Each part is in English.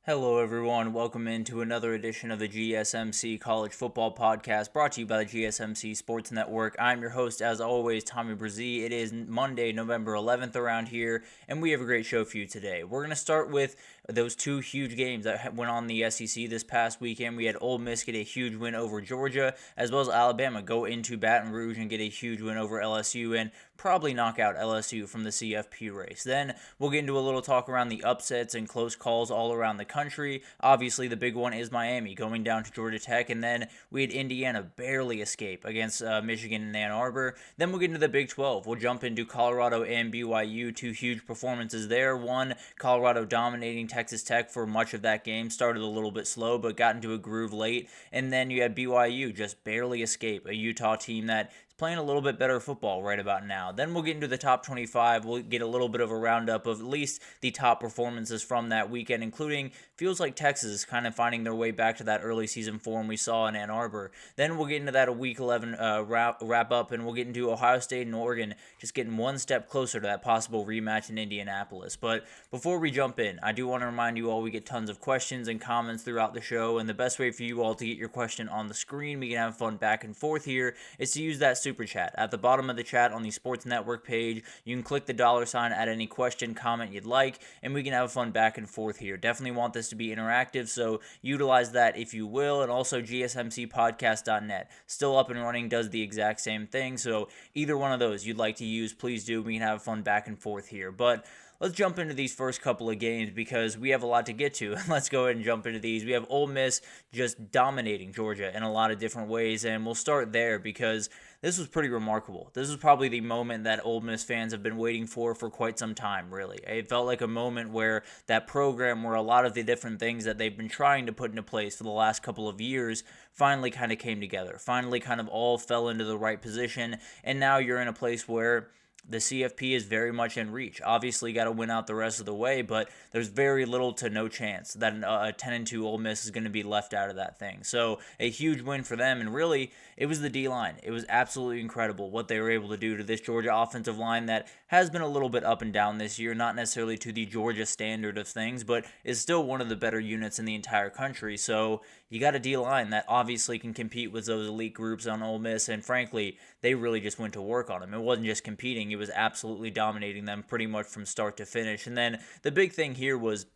Hello, everyone. Welcome into another edition of the GSMC College Football Podcast brought to you by the GSMC Sports Network. I'm your host, as always, Tommy Brzee. It is Monday, November 11th around here, and we have a great show for you today. We're going to start with those two huge games that went on the SEC this past weekend. We had Ole Miss get a huge win over Georgia, as well as Alabama go into Baton Rouge and get a huge win over LSU and probably knock out LSU from the CFP race. Then we'll get into a little talk around the upsets and close calls all around the country. Obviously, the big one is Miami going down to Georgia Tech, and then we had Indiana barely escape against Michigan and Ann Arbor. Then we'll get into the Big 12. We'll jump into Colorado and BYU, two huge performances there. One, Colorado dominating Texas Tech for much of that game. Started a little bit slow, but got into a groove late. And then you had BYU just barely escape a Utah team that playing a little bit better football right about now. Then we'll get into the top 25. We'll get a little bit of a roundup of at least the top performances from that weekend, including feels like Texas is kind of finding their way back to that early season form we saw in Ann Arbor. Then we'll get into that Week 11 wrap up, and we'll get into Ohio State and Oregon just getting one step closer to that possible rematch in Indianapolis. But before we jump in, I do want to remind you all we get tons of questions and comments throughout the show, and the best way for you all to get your question on the screen, we can have fun back and forth here, is to use that super chat. At the bottom of the chat on the Sports Network page, you can click the $sign, add any question, comment you'd like, and we can have fun back and forth here. Definitely want this to be interactive, so utilize that if you will. And also GSMCpodcast.net, still up and running, does the exact same thing. So either one of those you'd like to use, please do. We can have fun back and forth here. But let's jump into these first couple of games because we have a lot to get to. Let's go ahead and jump into these. We have Ole Miss just dominating Georgia in a lot of different ways, and we'll start there because this was pretty remarkable. This was probably the moment that Ole Miss fans have been waiting for quite some time, really. It felt like a moment where that program, where a lot of the different things that they've been trying to put into place for the last couple of years finally kind of came together, finally kind of all fell into the right position, and now you're in a place where the CFP is very much in reach. Obviously, got to win out the rest of the way, but there's very little to no chance that a 10-2 Ole Miss is going to be left out of that thing. So a huge win for them, and really, it was the D-line. It was absolutely incredible what they were able to do to this Georgia offensive line that has been a little bit up and down this year, not necessarily to the Georgia standard of things, but is still one of the better units in the entire country. So you got a D-line that obviously can compete with those elite groups on Ole Miss, and frankly, they really just went to work on them. It wasn't just competing. It was absolutely dominating them pretty much from start to finish. And then the big thing here was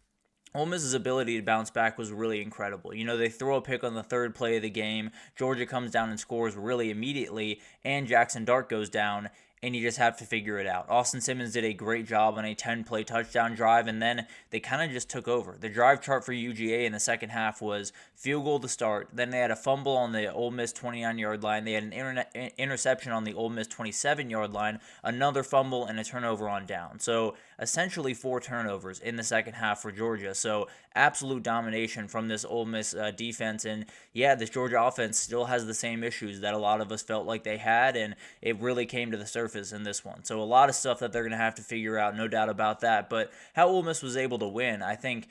Ole Miss's ability to bounce back was really incredible. You know, they throw a pick on the third play of the game. Georgia comes down and scores really immediately, and Jackson Dart goes down, and you just have to figure it out. Austin Simmons did a great job on a 10-play touchdown drive, and then they kind of just took over. The drive chart for UGA in the second half was field goal to start. Then they had a fumble on the Ole Miss 29-yard line. They had an interception on the Ole Miss 27-yard line, another fumble, and a turnover on down. So essentially 4 turnovers in the second half for Georgia. So absolute domination from this Ole Miss defense. And yeah, this Georgia offense still has the same issues that a lot of us felt like they had, and it really came to the surface in this one. So a lot of stuff that they're going to have to figure out, no doubt about that. But how Ole Miss was able to win, I think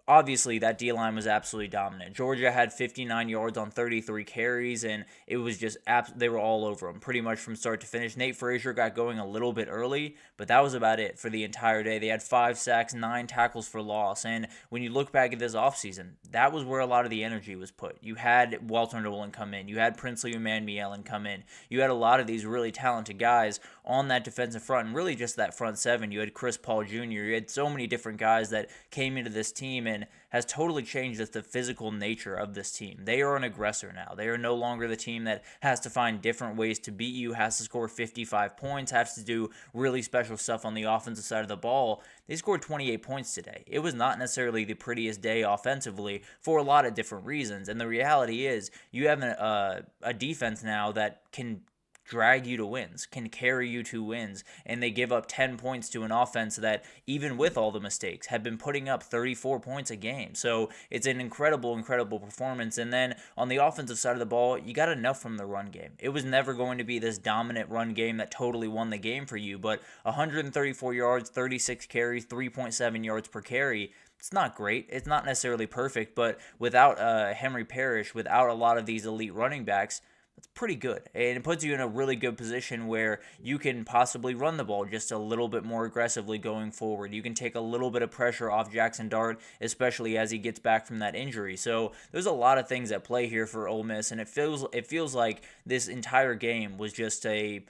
obviously that D-line was absolutely dominant. Georgia had 59 yards on 33 carries, and it was just they were all over them pretty much from start to finish. Nate Frazier got going a little bit early, but that was about it for the entire day. They had 5 sacks, 9 tackles for loss, and when you look back at this offseason, that was where a lot of the energy was put. You had Walter Nolan come in. You had Princely Umanmielen come in. You had a lot of these really talented guys on that defensive front, and really just that front seven. You had Chris Paul Jr. You had so many different guys that came into this team and has totally changed the physical nature of this team. They are an aggressor now. They are no longer the team that has to find different ways to beat you, has to score 55 points, has to do really special stuff on the offensive side of the ball. They scored 28 points today. It was not necessarily the prettiest day offensively for a lot of different reasons, and the reality is you have a defense now that can drag you to wins, can carry you to wins, and they give up 10 points to an offense that, even with all the mistakes, had been putting up 34 points a game. So it's an incredible performance. And then on the offensive side of the ball, you got enough from the run game. It was never going to be this dominant run game that totally won the game for you, but 134 yards, 36 carries, 3.7 yards per carry, it's not great. It's not necessarily perfect, but without Henry Parrish, without a lot of these elite running backs, That's pretty good. And it puts you in a really good position where you can possibly run the ball just a little bit more aggressively going forward. You can take a little bit of pressure off Jackson Dart, especially as he gets back from that injury. So there's a lot of things at play here for Ole Miss, and it feels like this entire game was just a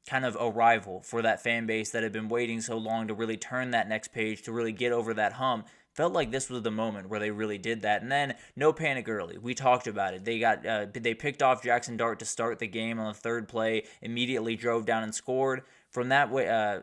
kind of arrival for that fan base that had been waiting so long to really turn that next page, to really get over that hump. Felt like this was the moment where they really did that. And then no panic early. We talked about it. They picked off Jackson Dart to start the game on the third play, immediately drove down and scored. From that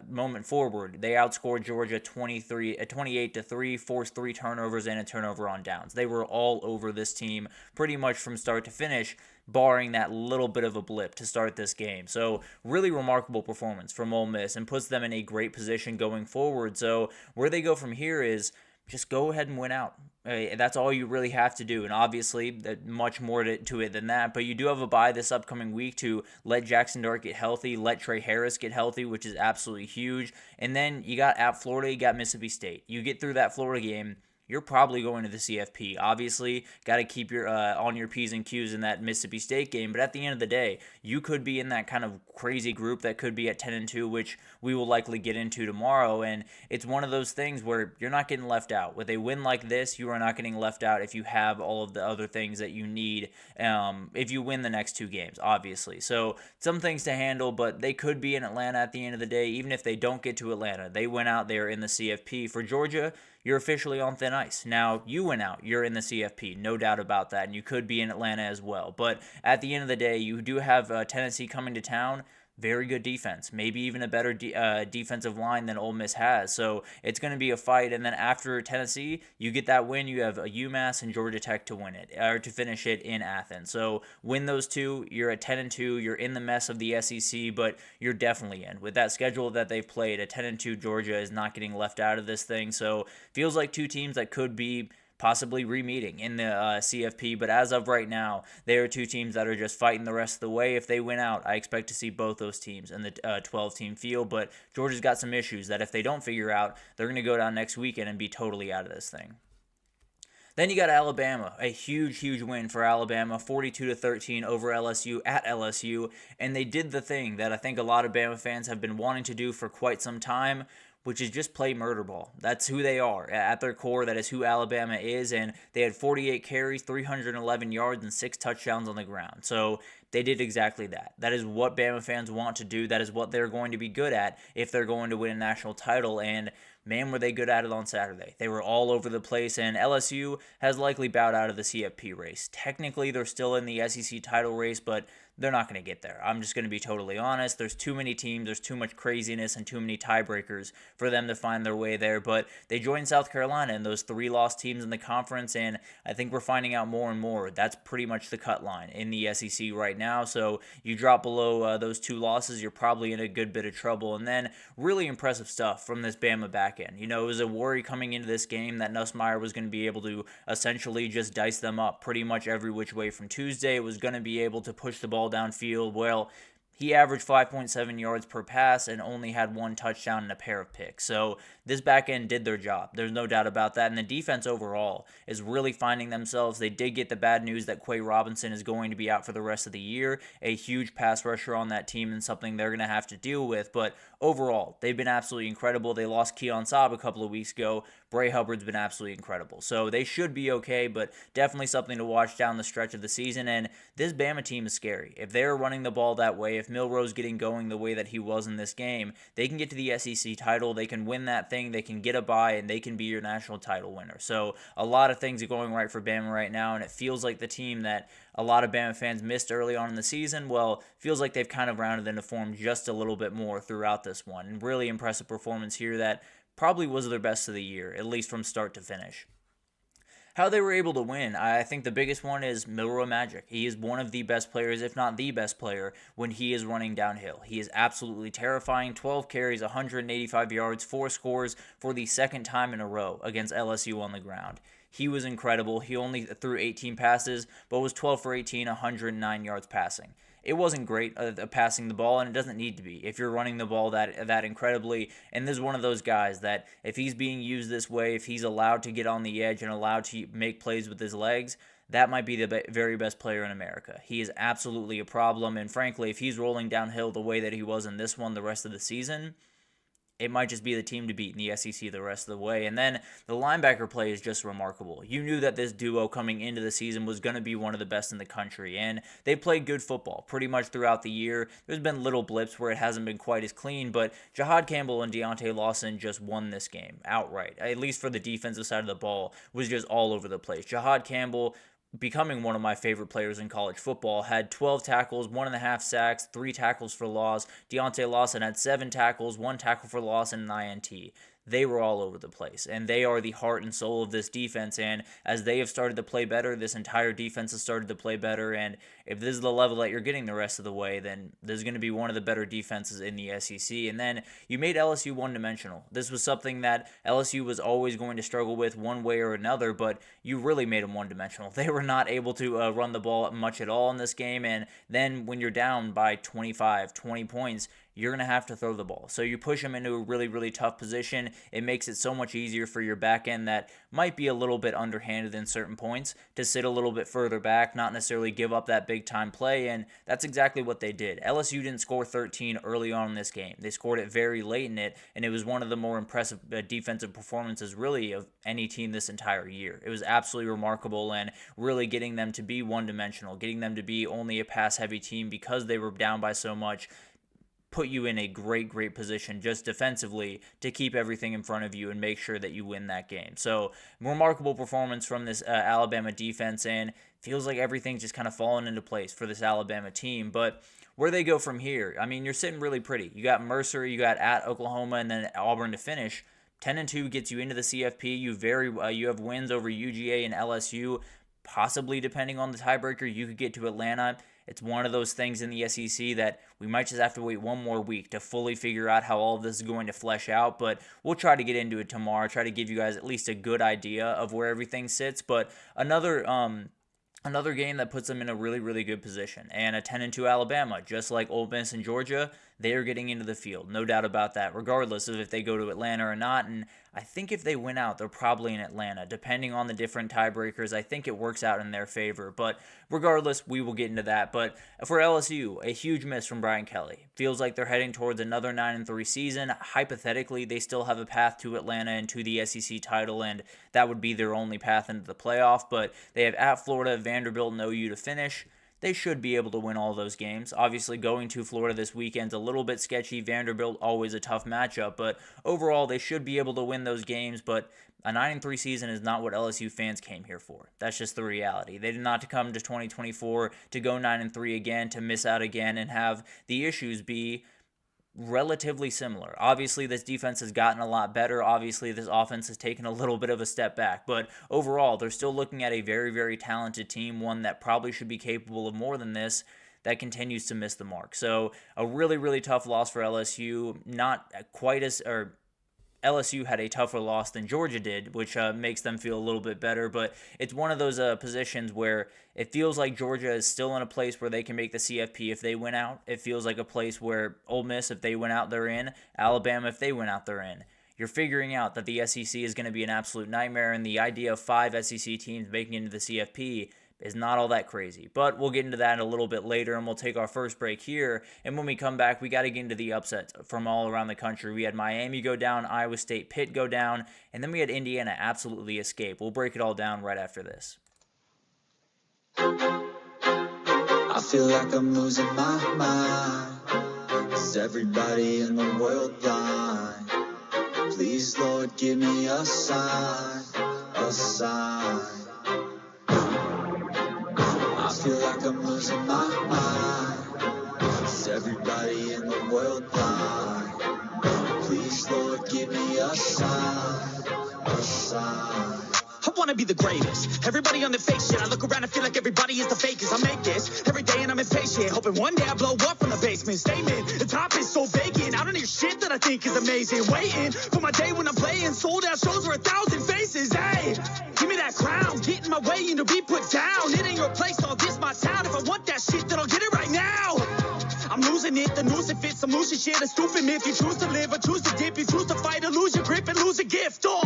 moment forward, they outscored Georgia 28-3, forced 3 turnovers and a turnover on downs. They were all over this team pretty much from start to finish, barring that little bit of a blip to start this game. So really remarkable performance from Ole Miss and puts them in a great position going forward. So where they go from here is just go ahead and win out. That's all you really have to do. And obviously, much more to it than that. But you do have a bye this upcoming week to let Jackson Dart get healthy, let Trey Harris get healthy, which is absolutely huge. And then you got at Florida, you got Mississippi State. You get through that Florida game, you're probably going to the CFP. Obviously, got to keep your on your P's and Q's in that Mississippi State game. But at the end of the day, you could be in that kind of crazy group that could be at 10-2, which we will likely get into tomorrow. And it's one of those things where you're not getting left out. With a win like this, you are not getting left out if you have all of the other things that you need if you win the next 2 games, obviously. So some things to handle, but they could be in Atlanta at the end of the day. Even if they don't get to Atlanta, they went out there in the CFP. For Georgia, you're officially on thin ice. Now, you went out. You're in the CFP, no doubt about that, and you could be in Atlanta as well. But at the end of the day, you do have Tennessee coming to town. Very good defense, maybe even a better defensive line than Ole Miss has. So it's going to be a fight. And then after Tennessee, you get that win. You have a UMass and Georgia Tech to win it, or to finish it in Athens. So win those 2, you're at 10-2. You're in the mess of the SEC, but you're definitely in. With that schedule that they've played, a 10-2 Georgia is not getting left out of this thing. So feels like 2 teams that could be possibly re-meeting in the CFP, but as of right now, they are 2 teams that are just fighting the rest of the way. If they win out, I expect to see both those teams in the 12-team field, but Georgia's got some issues that if they don't figure out, they're going to go down next weekend and be totally out of this thing. Then you got Alabama, a huge win for Alabama, 42-13 over LSU at LSU, and they did the thing that I think a lot of Bama fans have been wanting to do for quite some time, which is just play murder ball. That's who they are. At their core, that is who Alabama is, and they had 48 carries, 311 yards, and 6 touchdowns on the ground. So they did exactly that. That is what Bama fans want to do. That is what they're going to be good at if they're going to win a national title, and man, were they good at it on Saturday. They were all over the place, and LSU has likely bowed out of the CFP race. Technically, they're still in the SEC title race, but they're not going to get there. I'm just going to be totally honest. There's too many teams, there's too much craziness and too many tiebreakers for them to find their way there. But they joined South Carolina and those 3 lost teams in the conference, and I think we're finding out more and more that's pretty much the cut line in the SEC right now. So you drop below those 2 losses, you're probably in a good bit of trouble. And then really impressive stuff from this Bama back end. You know, it was a worry coming into this game that Nussmeier was going to be able to essentially just dice them up pretty much every which way from Tuesday. It was going to be able to push the ball downfield. Well, he averaged 5.7 yards per pass and only had 1 touchdown and a pair of picks. So this back end did their job. There's no doubt about that. And the defense overall is really finding themselves. They did get the bad news that Quay Robinson is going to be out for the rest of the year. A huge pass rusher on that team and something they're going to have to deal with. But overall, they've been absolutely incredible. They lost Keon Saab a couple of weeks ago. Bray Hubbard's been absolutely incredible. So they should be okay, but definitely something to watch down the stretch of the season. And this Bama team is scary. If they're running the ball that way, if Milroe's getting going the way that he was in this game, they can get to the SEC title, they can win that thing, they can get a bye, and they can be your national title winner. So a lot of things are going right for Bama right now, and it feels like the team that a lot of Bama fans missed early on in the season, well, feels like they've kind of rounded into form just a little bit more throughout this one. And really impressive performance here that probably was their best of the year, at least from start to finish. How they were able to win, I think the biggest one is Milroe Magic. He is one of the best players, if not the best player, when he is running downhill. He is absolutely terrifying. 12 carries, 185 yards, 4 scores for the second time in a row against LSU on the ground. He was incredible. He only threw 18 passes, but was 12 for 18, 109 yards passing. It wasn't great passing the ball, and it doesn't need to be if you're running the ball that incredibly. And this is one of those guys that if he's being used this way, if he's allowed to get on the edge and allowed to make plays with his legs, that might be the very best player in America. He is absolutely a problem, and frankly, if he's rolling downhill the way that he was in this one the rest of the season, it might just be the team to beat in the SEC the rest of the way. And then the linebacker play is just remarkable. You knew that this duo coming into the season was going to be one of the best in the country, and they played good football pretty much throughout the year. There's been little blips where it hasn't been quite as clean, but Jahad Campbell and Deontay Lawson just won this game outright, at least for the defensive side of the ball, was just all over the place. Jahad Campbell, becoming one of my favorite players in college football, had 12 tackles, 1.5 sacks, 3 tackles for loss. Deontay Lawson had 7 tackles, 1 tackle for loss, and an INT. They were all over the place, and they are the heart and soul of this defense, and as they have started to play better, this entire defense has started to play better, and if this is the level that you're getting the rest of the way, then this is going to be one of the better defenses in the SEC. And then you made LSU one-dimensional. This was something that LSU was always going to struggle with one way or another, but you really made them one-dimensional. They were not able to run the ball much at all in this game, and then when you're down by 25, 20 points, you're going to have to throw the ball. So you push them into a really, really tough position. It makes it so much easier for your back end that might be a little bit underhanded in certain points to sit a little bit further back, not necessarily give up that big-time play, and that's exactly what they did. LSU didn't score 13 early on in this game. They scored it very late in it, and it was one of the more impressive defensive performances, really, of any team this entire year. It was absolutely remarkable, and really getting them to be one-dimensional, getting them to be only a pass-heavy team because they were down by so much, put you in a great position just defensively to keep everything in front of you and make sure that you win that game. So remarkable performance from this Alabama defense, and feels like everything's just kind of fallen into place for this Alabama team. But where they go from here, I mean, you're sitting really pretty. You got Mercer, you got at Oklahoma, and then Auburn to finish. 10-2 gets you into the CFP. You have wins over UGA and LSU. Possibly, depending on the tiebreaker, you could get to Atlanta. It's one of those things in the SEC that we might just have to wait one more week to fully figure out how all of this is going to flesh out, but we'll try to get into it tomorrow, try to give you guys at least a good idea of where everything sits. But another game that puts them in a really good position, and a 10-2 Alabama, just like Ole Miss and Georgia, they are getting into the field, no doubt about that, regardless of if they go to Atlanta or not. And I think if they win out, they're probably in Atlanta. Depending on the different tiebreakers, I think it works out in their favor. But regardless, we will get into that. But for LSU, a huge miss from Brian Kelly. Feels like they're heading towards another 9-3 season. Hypothetically, they still have a path to Atlanta and to the SEC title, and that would be their only path into the playoff. But they have at Florida, Vanderbilt, and OU to finish. They should be able to win all those games. Obviously, going to Florida this weekend's a little bit sketchy. Vanderbilt, always a tough matchup, but overall, they should be able to win those games. But a 9-3 season is not what LSU fans came here for. That's just the reality. They did not come to 2024 to go 9-3 again, to miss out again, and have the issues be relatively similar. Obviously, this defense has gotten a lot better. Obviously, this offense has taken a little bit of a step back. But overall, they're still looking at a very talented team, one that probably should be capable of more than this, that continues to miss the mark. So a really tough loss for LSU. Not quite as... LSU had a tougher loss than Georgia did, which makes them feel a little bit better, but it's one of those positions where it feels like Georgia is still in a place where they can make the CFP if they win out. It feels like a place where Ole Miss, if they win out, they're in. Alabama, if they win out, they're in. You're figuring out that the SEC is going to be an absolute nightmare, and the idea of 5 SEC teams making it into the CFP is not all that crazy. But we'll get into that a little bit later, and we'll take our first break here. And when we come back, we got to get into the upsets from all around the country. We had Miami go down, Iowa State, Pitt go down, and then we had Indiana absolutely escape. We'll break it all down right after this. I feel like I'm losing my mind. Is everybody in the world blind? Please, Lord, give me a sign, a sign. I feel like I'm losing my mind. Is everybody in the world blind? Please, Lord, give me a sign, a sign. I wanna be the greatest. Everybody on the fake shit. I look around and feel like everybody is the fakest. I make this every day and I'm impatient, hoping one day I blow up from the basement. Statement, the top is so vacant. I don't hear shit that I think is amazing. Waiting for my day when I'm playing sold out shows for 1,000 faces. Hey, give me that crown, get in my way and to be put down. It ain't your place, all this my town. If I want that shit, then I'll get it right now. I'm losing it, the noose it fits. I'm losing shit, a stupid myth. You choose to live or choose to dip. You choose to fight or lose your grip and lose a gift. Oh,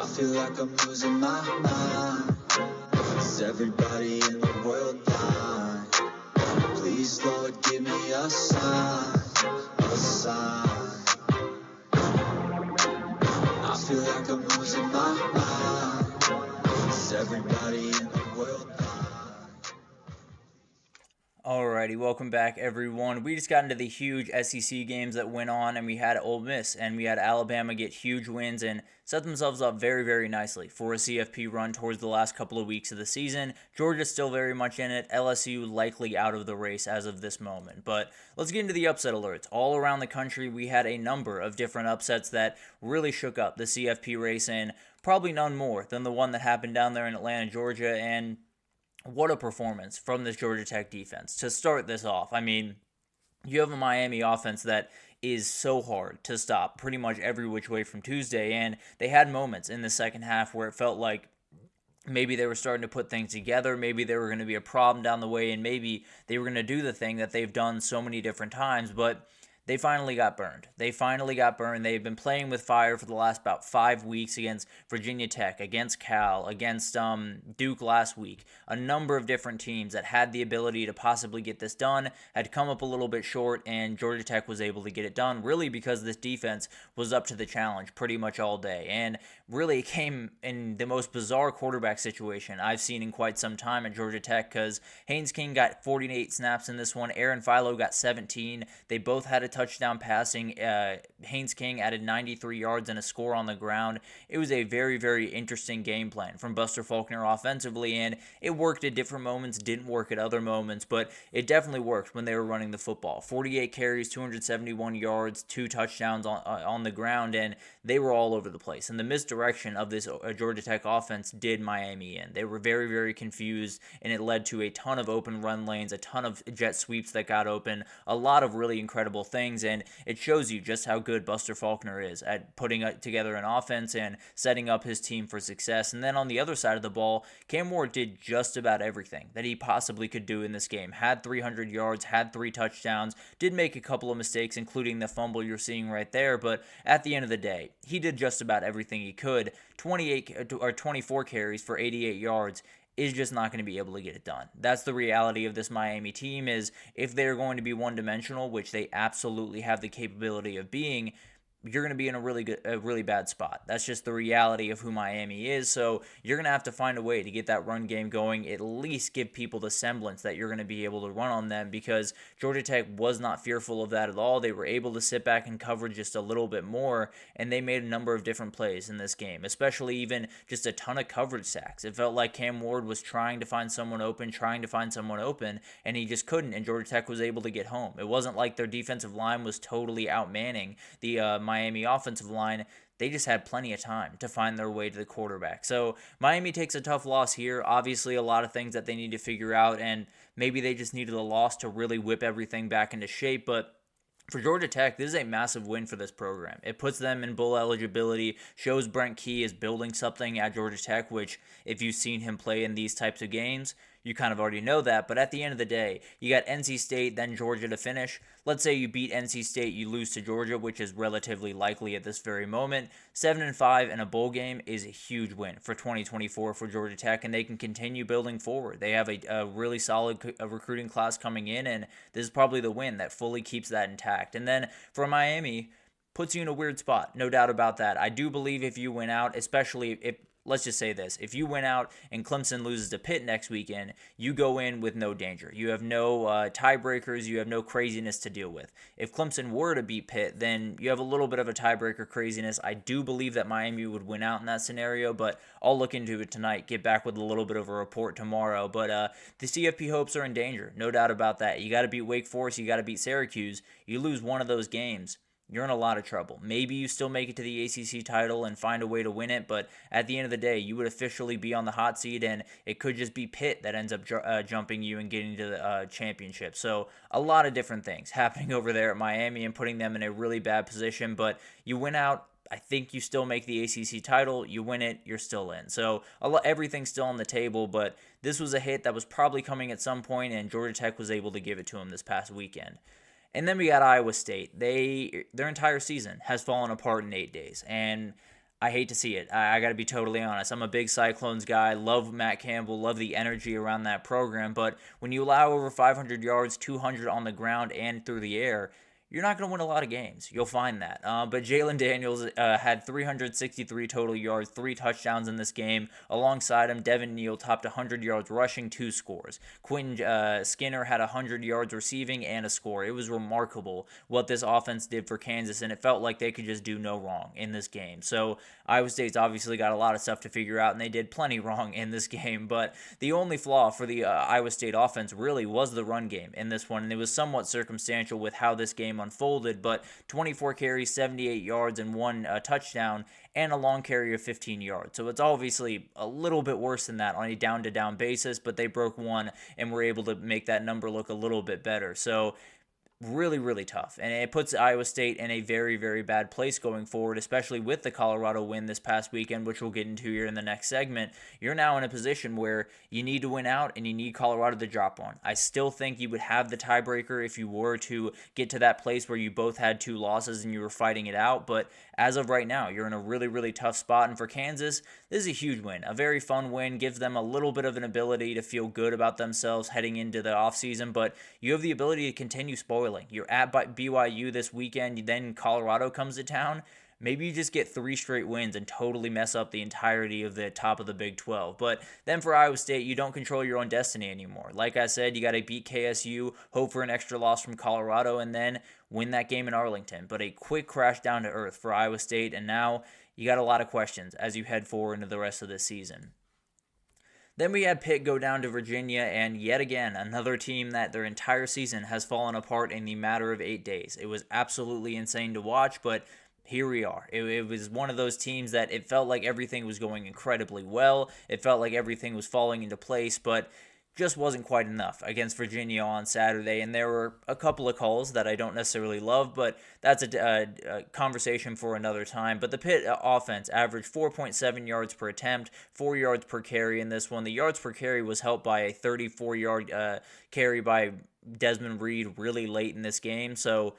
I feel like I'm losing my mind. Is everybody in the world blind? Please, Lord, give me a sign, a sign. I feel like I'm losing my mind. Is everybody in the world blind? Alrighty, welcome back everyone. We just got into the huge SEC games that went on, and we had Ole Miss and we had Alabama get huge wins and set themselves up very, very nicely for a CFP run towards the last couple of weeks of the season. Georgia's still very much in it. LSU likely out of the race as of this moment. But let's get into the upset alerts. All around the country, we had a number of different upsets that really shook up the CFP race, and probably none more than the one that happened down there in Atlanta, Georgia, and what a performance from this Georgia Tech defense to start this off. I mean, you have a Miami offense that is so hard to stop pretty much every which way from Tuesday, and they had moments in the second half where it felt like maybe they were starting to put things together, maybe they were going to be a problem down the way, and maybe they were going to do the thing that they've done so many different times, but they finally got burned. They've been playing with fire for the last about 5 weeks against Virginia Tech, against Cal, against Duke last week. A number of different teams that had the ability to possibly get this done had come up a little bit short, and Georgia Tech was able to get it done, really because this defense was up to the challenge pretty much all day. And really, it came in the most bizarre quarterback situation I've seen in quite some time at Georgia Tech, because Haynes King got 48 snaps in this one. Aaron Philo got 17. They both had a touchdown passing. Haynes King added 93 yards and a score on the ground. It was a very, very interesting game plan from Buster Faulkner offensively, and it worked at different moments, didn't work at other moments, but it definitely worked when they were running the football. 48 carries, 271 yards, 2 touchdowns on the ground, and they were all over the place. And the misdirection of this Georgia Tech offense did Miami in. They were very, very confused, and it led to a ton of open run lanes, a ton of jet sweeps that got open, a lot of really incredible things, and it shows you just how good Buster Faulkner is at putting together an offense and setting up his team for success. And then on the other side of the ball, Cam Ward did just about everything that he possibly could do in this game. Had 300 yards, had 3 touchdowns, did make a couple of mistakes, including the fumble you're seeing right there, but at the end of the day, he did just about everything he could. 24 carries for 88 yards is just not going to be able to get it done. That's the reality of this Miami team, is if they're going to be one-dimensional, which they absolutely have the capability of being, you're going to be in a really bad spot. That's just the reality of who Miami is. So you're going to have to find a way to get that run game going, at least give people the semblance that you're going to be able to run on them, because Georgia Tech was not fearful of that at all. They were able to sit back and cover just a little bit more, and they made a number of different plays in this game, especially even just a ton of coverage sacks. It felt like Cam Ward was trying to find someone open, and he just couldn't, and Georgia Tech was able to get home. It wasn't like their defensive line was totally outmanning the Miami offensive line. They just had plenty of time to find their way to the quarterback. So Miami takes a tough loss here. Obviously, a lot of things that they need to figure out, and maybe they just needed a loss to really whip everything back into shape. But for Georgia Tech, this is a massive win for this program. It puts them in bowl eligibility, shows Brent Key is building something at Georgia Tech, which if you've seen him play in these types of games, you kind of already know that. But at the end of the day, you got NC State, then Georgia to finish. Let's say you beat NC State, you lose to Georgia, which is relatively likely at this very moment. 7-5 in a bowl game is a huge win for 2024 for Georgia Tech, and they can continue building forward. They have a really solid recruiting class coming in, and this is probably the win that fully keeps that intact. And then for Miami, puts you in a weird spot, no doubt about that. I do believe if you win out, especially if, let's just say this, if you win out and Clemson loses to Pitt next weekend, you go in with no danger. You have no tiebreakers. You have no craziness to deal with. If Clemson were to beat Pitt, then you have a little bit of a tiebreaker craziness. I do believe that Miami would win out in that scenario, but I'll look into it tonight, get back with a little bit of a report tomorrow. But the CFP hopes are in danger, no doubt about that. You got to beat Wake Forest. You got to beat Syracuse. You lose one of those games, you're in a lot of trouble. Maybe you still make it to the ACC title and find a way to win it, but at the end of the day, you would officially be on the hot seat, and it could just be Pitt that ends up jumping you and getting to the championship. So a lot of different things happening over there at Miami and putting them in a really bad position, but you win out. I think you still make the ACC title. You win it, you're still in. So everything's still on the table, but this was a hit that was probably coming at some point, and Georgia Tech was able to give it to them this past weekend. And then we got Iowa State. Their entire season has fallen apart in 8 days. And I hate to see it. I got to be totally honest. I'm a big Cyclones guy. Love Matt Campbell. Love the energy around that program. But when you allow over 500 yards, 200 on the ground and through the air, you're not going to win a lot of games. You'll find that. But Jalen Daniels had 363 total yards, 3 touchdowns in this game. Alongside him, Devin Neal topped 100 yards rushing, 2 scores. Quentin Skinner had 100 yards receiving and a score. It was remarkable what this offense did for Kansas, and it felt like they could just do no wrong in this game. So Iowa State's obviously got a lot of stuff to figure out, and they did plenty wrong in this game. But the only flaw for the Iowa State offense really was the run game in this one, and it was somewhat circumstantial with how this game unfolded. But 24 carries, 78 yards, and 1 touchdown, and a long carry of 15 yards. So it's obviously a little bit worse than that on a down-to-down basis, but they broke one and were able to make that number look a little bit better. So really, really tough. And it puts Iowa State in a very, very bad place going forward, especially with the Colorado win this past weekend, which we'll get into here in the next segment. You're now in a position where you need to win out and you need Colorado to drop one. I still think you would have the tiebreaker if you were to get to that place where you both had 2 losses and you were fighting it out. But as of right now, you're in a really, really tough spot. And for Kansas, this is a huge win. A very fun win. Gives them a little bit of an ability to feel good about themselves heading into the offseason. But you have the ability to continue spoiling. You're at BYU this weekend, then Colorado comes to town. Maybe you just get 3 straight wins and totally mess up the entirety of the top of the Big 12. But then for Iowa State, you don't control your own destiny anymore. Like I said, you got to beat KSU, hope for an extra loss from Colorado, and then win that game in Arlington. But a quick crash down to earth for Iowa State, and now you got a lot of questions as you head forward into the rest of this season. Then we had Pitt go down to Virginia, and yet again, another team that their entire season has fallen apart in the matter of 8 days. It was absolutely insane to watch, but here we are. It was one of those teams that it felt like everything was going incredibly well. It felt like everything was falling into place, but just wasn't quite enough against Virginia on Saturday, and there were a couple of calls that I don't necessarily love, but that's a conversation for another time. But the Pitt offense averaged 4.7 yards per attempt, 4 yards per carry in this one. The yards per carry was helped by a 34-yard carry by Desmond Reed really late in this game, so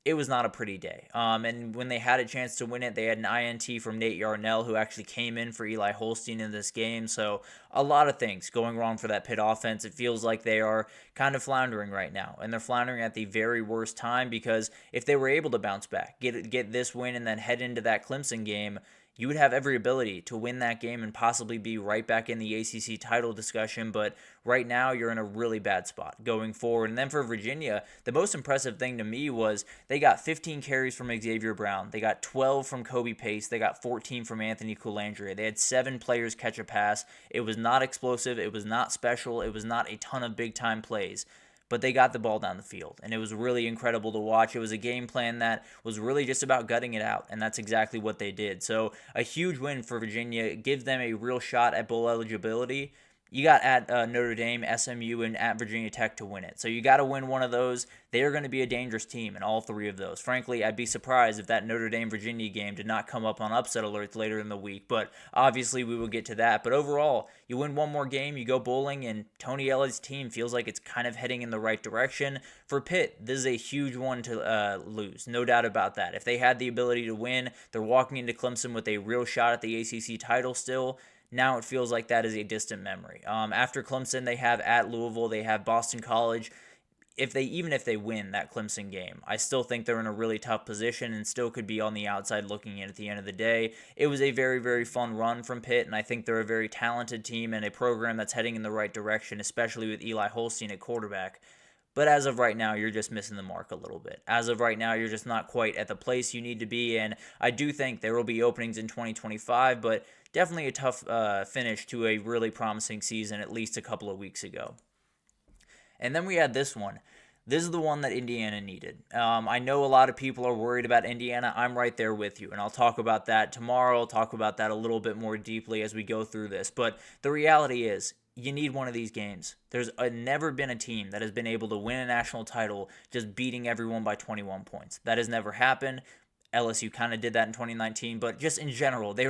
it was not a pretty day. And when they had a chance to win it, they had an INT from Nate Yarnell, who actually came in for Eli Holstein in this game. So a lot of things going wrong for that Pitt offense. It feels like they are kind of floundering right now, and they're floundering at the very worst time, because if they were able to bounce back, get this win, and then head into that Clemson game, you would have every ability to win that game and possibly be right back in the ACC title discussion. But right now, you're in a really bad spot going forward. And then for Virginia, the most impressive thing to me was they got 15 carries from Xavier Brown. They got 12 from Kobe Pace. They got 14 from Anthony Colandrea. They had 7 players catch a pass. It was not explosive. It was not special. It was not a ton of big-time plays. But they got the ball down the field, and it was really incredible to watch. It was a game plan that was really just about gutting it out, and that's exactly what they did. So a huge win for Virginia. It gives them a real shot at bowl eligibility. You got at Notre Dame, SMU, and at Virginia Tech to win it. So you got to win one of those. They are going to be a dangerous team in all 3 of those. Frankly, I'd be surprised if that Notre Dame-Virginia game did not come up on upset alerts later in the week. But obviously, we will get to that. But overall, you win one more game, you go bowling, and Tony Elliott's team feels like it's kind of heading in the right direction. For Pitt, this is a huge one to lose. No doubt about that. If they had the ability to win, they're walking into Clemson with a real shot at the ACC title still. Now it feels like that is a distant memory. After Clemson, they have at Louisville, they have Boston College. Even if they win that Clemson game, I still think they're in a really tough position and still could be on the outside looking in at the end of the day. It was a very, very fun run from Pitt, and I think they're a very talented team and a program that's heading in the right direction, especially with Eli Holstein at quarterback. But as of right now, you're just missing the mark a little bit. As of right now, you're just not quite at the place you need to be, and I do think there will be openings in 2025, but definitely a tough finish to a really promising season at least a couple of weeks ago. And then we had this one. This is the one that Indiana needed. I know a lot of people are worried about Indiana. I'm right there with you, and I'll talk about that tomorrow. I'll talk about that a little bit more deeply as we go through this. But the reality is, you need one of these games. There's never been a team that has been able to win a national title just beating everyone by 21 points. That has never happened. LSU kind of did that in 2019, but just in general, they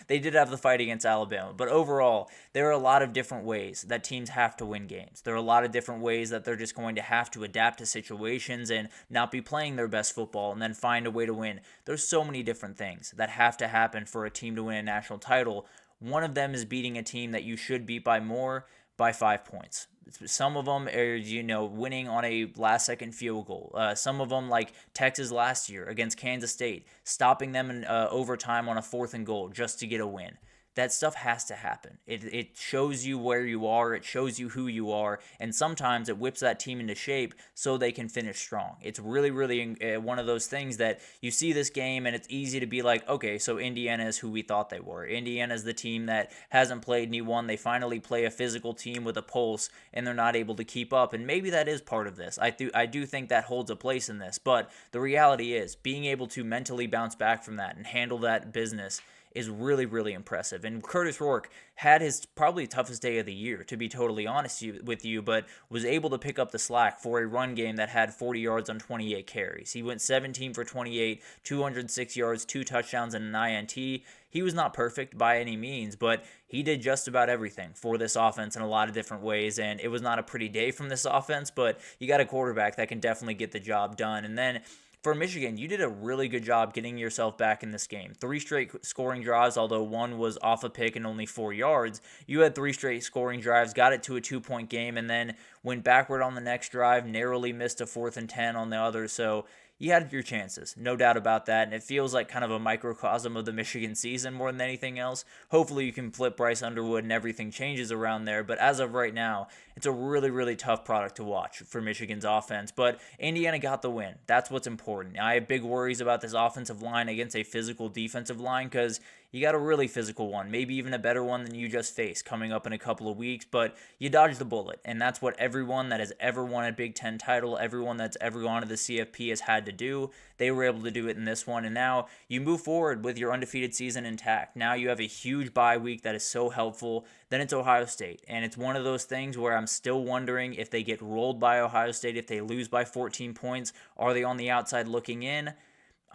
did have the fight against Alabama. But overall, there are a lot of different ways that teams have to win games. There are a lot of different ways that they're just going to have to adapt to situations and not be playing their best football and then find a way to win. There's so many different things that have to happen for a team to win a national title. One of them is beating a team that you should beat by 5 points. Some of them are, winning on a last-second field goal. Some of them, like Texas last year against Kansas State, stopping them in overtime on a 4th and goal just to get a win. That stuff has to happen. It shows you where you are. It shows you who you are. And sometimes it whips that team into shape so they can finish strong. It's really, really one of those things that you see this game and it's easy to be like, okay, so Indiana is who we thought they were. Indiana is the team that hasn't played and won. They finally play a physical team with a pulse and they're not able to keep up. And maybe that is part of this. I do think that holds a place in this. But the reality is being able to mentally bounce back from that and handle that business is really, really impressive. And Curtis Rourke had his probably toughest day of the year, to be totally honest with you, but was able to pick up the slack for a run game that had 40 yards on 28 carries. He went 17 for 28, 206 yards, 2 touchdowns, and an INT. He was not perfect by any means, but he did just about everything for this offense in a lot of different ways, and it was not a pretty day from this offense, but you got a quarterback that can definitely get the job done. And then for Michigan, you did a really good job getting yourself back in this game. 3 straight scoring drives, although one was off a pick and only 4 yards. You had 3 straight scoring drives, got it to a 2-point game, and then went backward on the next drive, narrowly missed a 4th and 10 on the other. So you had your chances, no doubt about that, and it feels like kind of a microcosm of the Michigan season more than anything else. Hopefully you can flip Bryce Underwood and everything changes around there, but as of right now, it's a really, really tough product to watch for Michigan's offense, but Indiana got the win. That's what's important. I have big worries about this offensive line against a physical defensive line because you got a really physical one, maybe even a better one than you just faced coming up in a couple of weeks, but you dodged the bullet, and that's what everyone that has ever won a Big Ten title, everyone that's ever gone to the CFP has had to do. They were able to do it in this one, and now you move forward with your undefeated season intact. Now you have a huge bye week that is so helpful. Then it's Ohio State, and it's one of those things where I'm still wondering if they get rolled by Ohio State, if they lose by 14 points, are they on the outside looking in?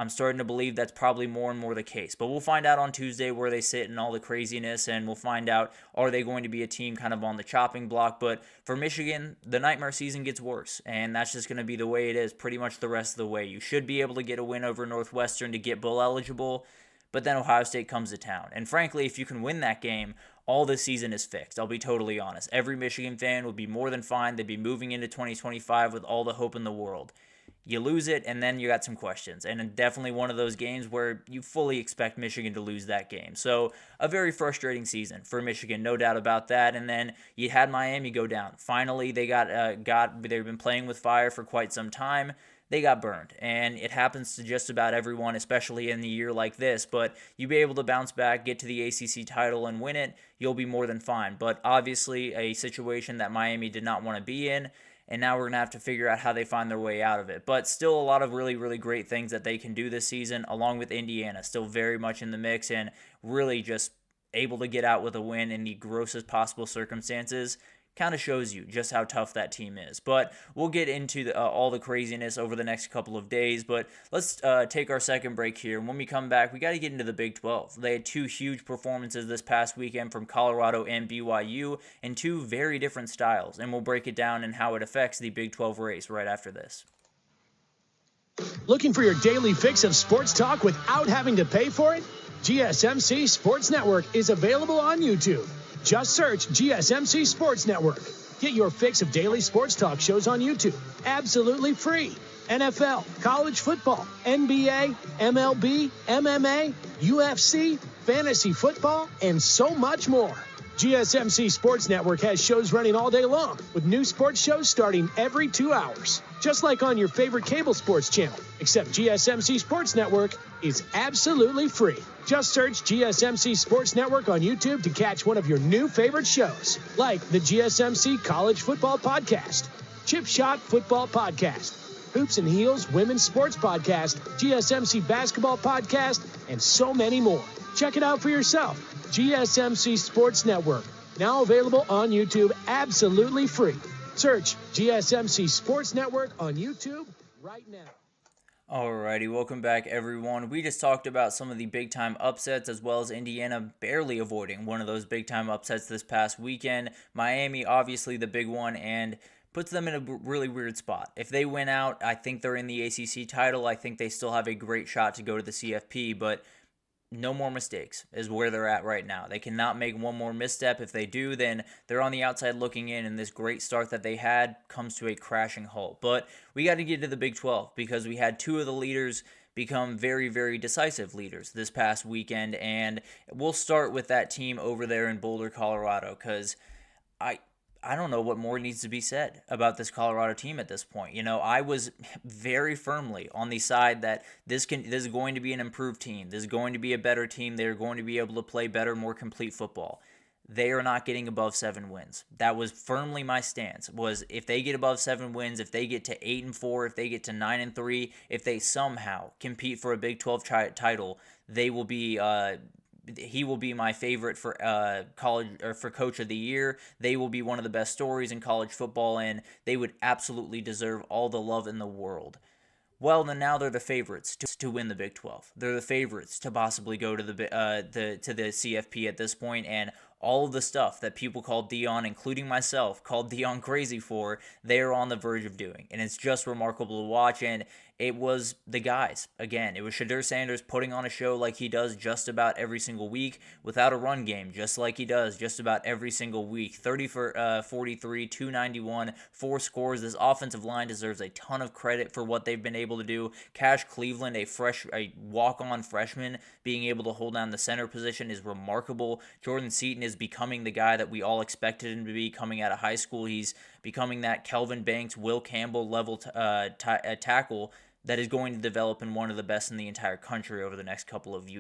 I'm starting to believe that's probably more and more the case. But we'll find out on Tuesday where they sit and all the craziness, and we'll find out, are they going to be a team kind of on the chopping block? But for Michigan, the nightmare season gets worse, and that's just going to be the way it is pretty much the rest of the way. You should be able to get a win over Northwestern to get bowl eligible, but then Ohio State comes to town. And frankly, if you can win that game, all this season is fixed. I'll be totally honest. Every Michigan fan would be more than fine. They'd be moving into 2025 with all the hope in the world. You lose it, and then you got some questions. And definitely one of those games where you fully expect Michigan to lose that game. So a very frustrating season for Michigan, no doubt about that. And then you had Miami go down. Finally, they they've been playing with fire for quite some time. They got burned, and it happens to just about everyone, especially in a year like this. But you'll be able to bounce back, get to the ACC title, and win it, you'll be more than fine. But obviously a situation that Miami did not want to be in, and now we're going to have to figure out how they find their way out of it. But still a lot of really, really great things that they can do this season, along with Indiana, still very much in the mix and really just able to get out with a win in the grossest possible circumstances. Kind of shows you just how tough that team is. But we'll get into all the craziness over the next couple of days. But let's take our second break here. And when we come back, we got to get into the Big 12. They had 2 huge performances this past weekend from Colorado and BYU in 2 very different styles. And we'll break it down and how it affects the Big 12 race right after this. Looking for your daily fix of sports talk without having to pay for it? GSMC Sports Network is available on YouTube. Just search GSMC Sports Network. Get your fix of daily sports talk shows on YouTube, absolutely free. NFL, college football, NBA, MLB, MMA, UFC, fantasy football, and so much more. GSMC Sports Network has shows running all day long, with new sports shows starting every 2 hours. Just like on your favorite cable sports channel, except GSMC Sports Network is absolutely free. Just search GSMC Sports Network on YouTube to catch one of your new favorite shows, like the GSMC College Football Podcast, Chip Shot Football Podcast, Hoops and Heels Women's Sports Podcast, GSMC Basketball Podcast, and so many more. Check it out for yourself. GSMC Sports Network, now available on YouTube absolutely free. Search GSMC Sports Network on YouTube right now. Alrighty, welcome back everyone. We just talked about some of the big time upsets as well as Indiana barely avoiding one of those big time upsets this past weekend. Miami, obviously the big one, and puts them in a really weird spot. If they win out, I think they're in the ACC title. I think they still have a great shot to go to the CFP, but no more mistakes is where they're at right now. They cannot make one more misstep. If they do, then they're on the outside looking in, and this great start that they had comes to a crashing halt. But we got to get to the Big 12 because we had two of the leaders become very, very decisive leaders this past weekend, and we'll start with that team over there in Boulder, Colorado, because I don't know what more needs to be said about this Colorado team at this point. You know, I was very firmly on the side that this is going to be an improved team. This is going to be a better team. They're going to be able to play better, more complete football. They are not getting above 7 wins. That was firmly my stance. Was if they get above 7 wins, if they get to 8-4, if they get to 9-3, if they somehow compete for a Big 12 title, they will be he will be my favorite for college or for coach of the year. They will be one of the best stories in college football, and they would absolutely deserve all the love in the world. Well, then now they're the favorites to win the Big 12. They're the favorites to possibly go to the CFP at this point, and all of the stuff that people called Dion, including myself, called Dion crazy for, they are on the verge of doing, and it's just remarkable to watch. And it was the guys. Again, it was Shedeur Sanders putting on a show like he does just about every single week without a run game, just like he does just about every single week. 30 for 43, 291, 4 scores. This offensive line deserves a ton of credit for what they've been able to do. Cash Cleveland, a walk-on freshman, being able to hold down the center position is remarkable. Jordan Seaton is becoming the guy that we all expected him to be coming out of high school. He's becoming that Kelvin Banks, Will Campbell level tackle that is going to develop in one of the best in the entire country over the next couple of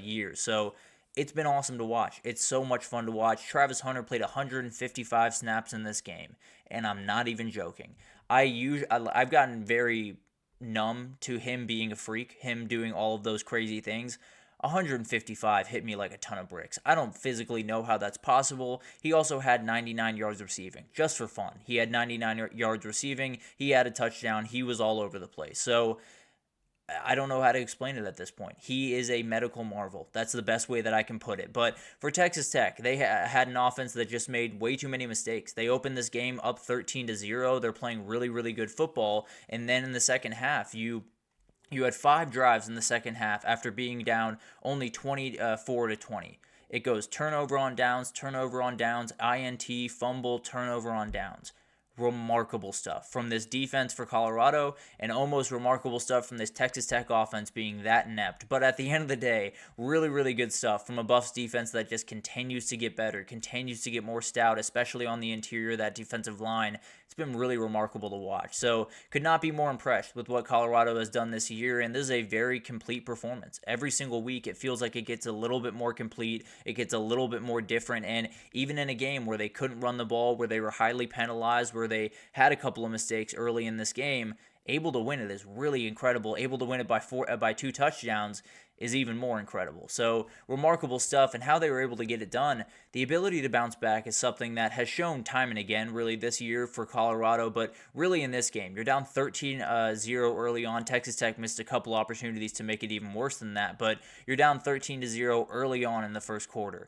years. So it's been awesome to watch. It's so much fun to watch. Travis Hunter played 155 snaps in this game, and I'm not even joking. I've gotten very numb to him being a freak, him doing all of those crazy things. 155 hit me like a ton of bricks. I don't physically know how that's possible. He also had 99 yards receiving, just for fun. He had 99 yards receiving. He had a touchdown. He was all over the place. So I don't know how to explain it at this point. He is a medical marvel. That's the best way that I can put it. But for Texas Tech, they had an offense that just made way too many mistakes. They opened this game up 13-0. They're playing really, really good football. And then in the second half, you had 5 drives in the second half after being down only 24-20. It goes turnover on downs, INT, fumble, turnover on downs. Remarkable stuff from this defense for Colorado, and almost remarkable stuff from this Texas Tech offense being that inept. But at the end of the day, really, really good stuff from a Buffs defense that just continues to get better, continues to get more stout, especially on the interior of that defensive line. It's been really remarkable to watch. So could not be more impressed with what Colorado has done this year, and this is a very complete performance. Every single week, it feels like it gets a little bit more complete, it gets a little bit more different, and even in a game where they couldn't run the ball, where they were highly penalized, where they had a couple of mistakes early in this game, able to win it is really incredible. Able to win it by 2 touchdowns is even more incredible. So remarkable stuff, and how they were able to get it done. The ability to bounce back is something that has shown time and again really this year for Colorado, but really in this game, you're down 13-0 early on. Texas Tech missed a couple opportunities to make it even worse than that, but you're down 13-0 early on in the first quarter.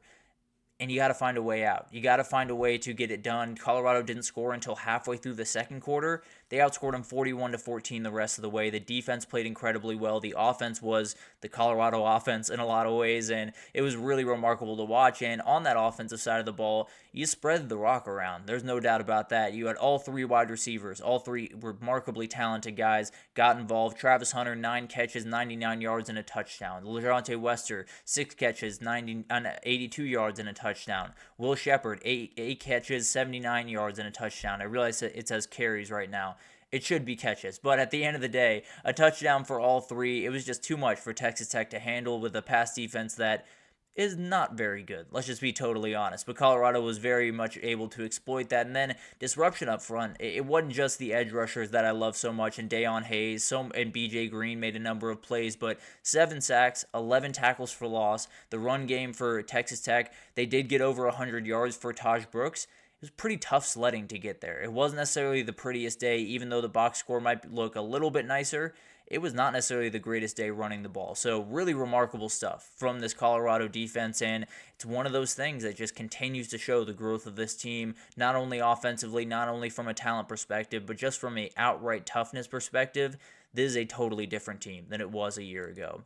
And you got to find a way out. You got to find a way to get it done. Colorado didn't score until halfway through the second quarter. They outscored them 41-14 the rest of the way. The defense played incredibly well. The offense was the Colorado offense in a lot of ways, and it was really remarkable to watch. And on that offensive side of the ball, you spread the rock around. There's no doubt about that. You had all 3 wide receivers, all 3 remarkably talented guys got involved. Travis Hunter, 9 catches, 99 yards, and a touchdown. LeJounte Wester, 6 catches, 82 yards, and a touchdown. Will Shepard, 8 catches, 79 yards, and a touchdown. I realize that it says carries right now. It should be catches, but at the end of the day, a touchdown for all 3. It was just too much for Texas Tech to handle with a pass defense that is not very good. Let's just be totally honest. But Colorado was very much able to exploit that. And then disruption up front. It wasn't just the edge rushers that I love so much, and Dayon Hayes and BJ Green made a number of plays, but 7 sacks, 11 tackles for loss. The run game for Texas Tech, they did get over 100 yards for Taj Brooks. It was pretty tough sledding to get there. It wasn't necessarily the prettiest day, even though the box score might look a little bit nicer. it was not necessarily the greatest day running the ball. So really remarkable stuff from this Colorado defense, and it's one of those things that just continues to show the growth of this team, not only offensively, not only from a talent perspective, but just from a outright toughness perspective. This is a totally different team than it was a year ago.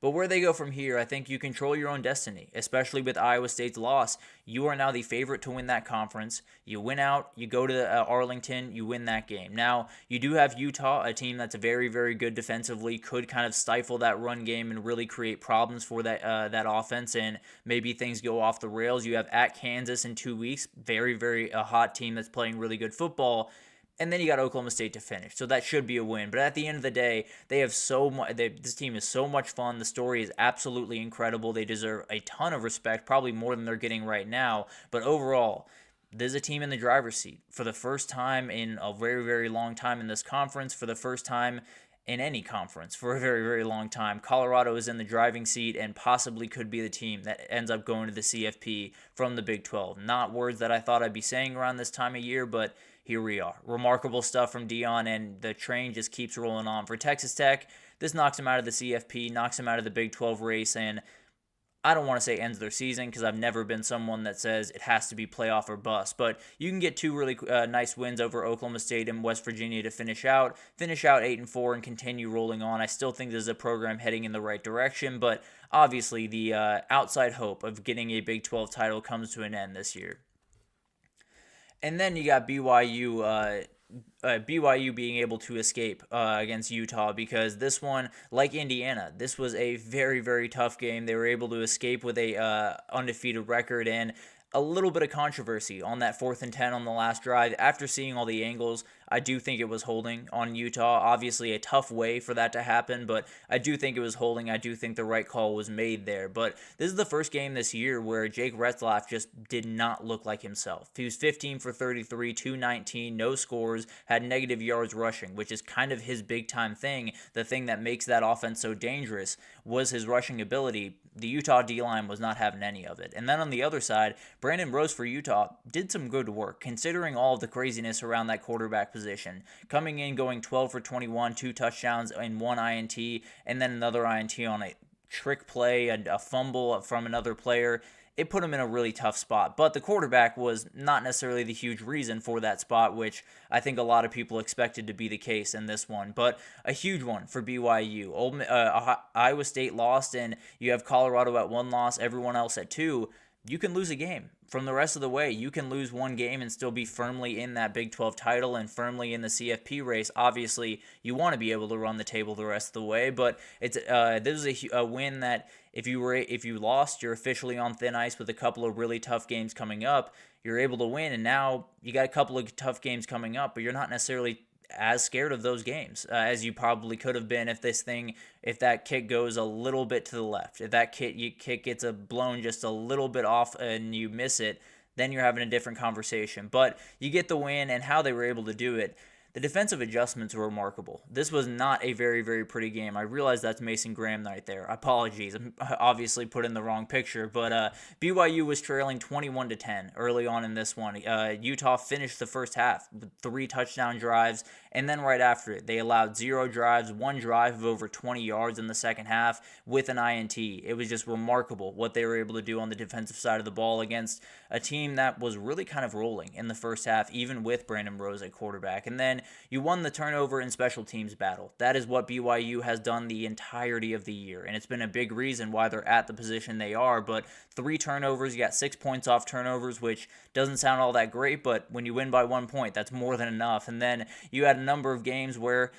But where they go from here, I think you control your own destiny, especially with Iowa State's loss. You are now the favorite to win that conference. You win out, you go to Arlington, you win that game. Now, you do have Utah, a team that's very, very good defensively, could kind of stifle that run game and really create problems for that offense, and maybe things go off the rails. You have at Kansas in 2 weeks, very, very hot team that's playing really good football. And then you got Oklahoma State to finish, so that should be a win. But at the end of the day, they have so much. This team is so much fun. The story is absolutely incredible. They deserve a ton of respect, probably more than they're getting right now. But overall, there's a team in the driver's seat for the first time in a very, very long time in this conference. For the first time in any conference for a very, very long time, Colorado is in the driving seat and possibly could be the team that ends up going to the CFP from the Big 12. Not words that I thought I'd be saying around this time of year, but here we are. Remarkable stuff from Dion, and the train just keeps rolling on. For Texas Tech, this knocks them out of the CFP, knocks them out of the Big 12 race, and I don't want to say ends their season because I've never been someone that says it has to be playoff or bust, but you can get two really nice wins over Oklahoma State and West Virginia to finish out 8-4 and continue rolling on. I still think this is a program heading in the right direction, but obviously the outside hope of getting a Big 12 title comes to an end this year. And then you got BYU being able to escape against Utah, because this one, like Indiana, this was a very, very tough game. They were able to escape with a undefeated record, and a little bit of controversy on that 4th and 10 on the last drive. After seeing all the angles, I do think it was holding on Utah. Obviously a tough way for that to happen, but I do think it was holding. I do think the right call was made there. But this is the first game this year where Jake Retzlaff just did not look like himself. He was 15 for 33, 219, no scores, had negative yards rushing, which is kind of his big-time thing. The thing that makes that offense so dangerous was his rushing ability. The Utah D-line was not having any of it. And then on the other side, Brandon Rose for Utah did some good work, considering all of the craziness around that quarterback position. Coming in, going 12 for 21, 2 touchdowns and 1 INT, and then another INT on a trick play, a fumble from another player. It put him in a really tough spot. But the quarterback was not necessarily the huge reason for that spot, which I think a lot of people expected to be the case in this one. But a huge one for BYU. Iowa State lost, and you have Colorado at 1 loss, everyone else at 2. You can lose a game. From the rest of the way, you can lose one game and still be firmly in that Big 12 title and firmly in the CFP race. Obviously, you want to be able to run the table the rest of the way, but it's this is a win that if you lost, you're officially on thin ice with a couple of really tough games coming up. You're able to win, and now you got a couple of tough games coming up, but you're not necessarily as scared of those games as you probably could have been if that kick goes a little bit to the left. If that kick gets blown just a little bit off and you miss it, then you're having a different conversation. But you get the win, and how they were able to do it. The defensive adjustments were remarkable. This was not a very, very pretty game. I realize that's Mason Graham right there. Apologies. I obviously put in the wrong picture, but BYU was trailing 21-10 early on in this one. Utah finished the first half with 3 touchdown drives, and then right after it, they allowed 0 drives, 1 drive of over 20 yards in the second half with an INT. It was just remarkable what they were able to do on the defensive side of the ball against a team that was really kind of rolling in the first half, even with Brandon Rose at quarterback. And then you won the turnover and special teams battle. That is what BYU has done the entirety of the year, and it's been a big reason why they're at the position they are. But 3 turnovers, you got 6 points off turnovers, which doesn't sound all that great, but when you win by 1 point, that's more than enough. And then you had a number of games where,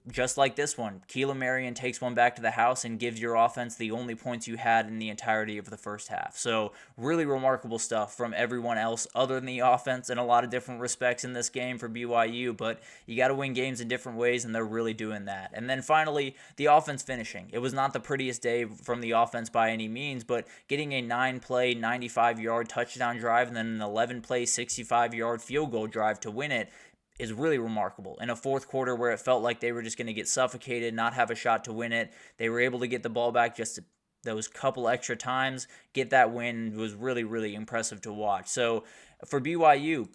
just like this one, Keelan Marion takes one back to the house and gives your offense the only points you had in the entirety of the first half. So really remarkable stuff from everyone else other than the offense in a lot of different respects in this game for BYU, but you got to win games in different ways, and they're really doing that. And then finally, the offense finishing. It was not the prettiest day from the offense by any means, but getting a 9-play, 95-yard touchdown drive and then an 11-play, 65-yard field goal drive to win it is really remarkable. In a fourth quarter where it felt like they were just going to get suffocated, not have a shot to win it, they were able to get the ball back just those couple extra times, get that win. Was really, really impressive to watch. So for BYU,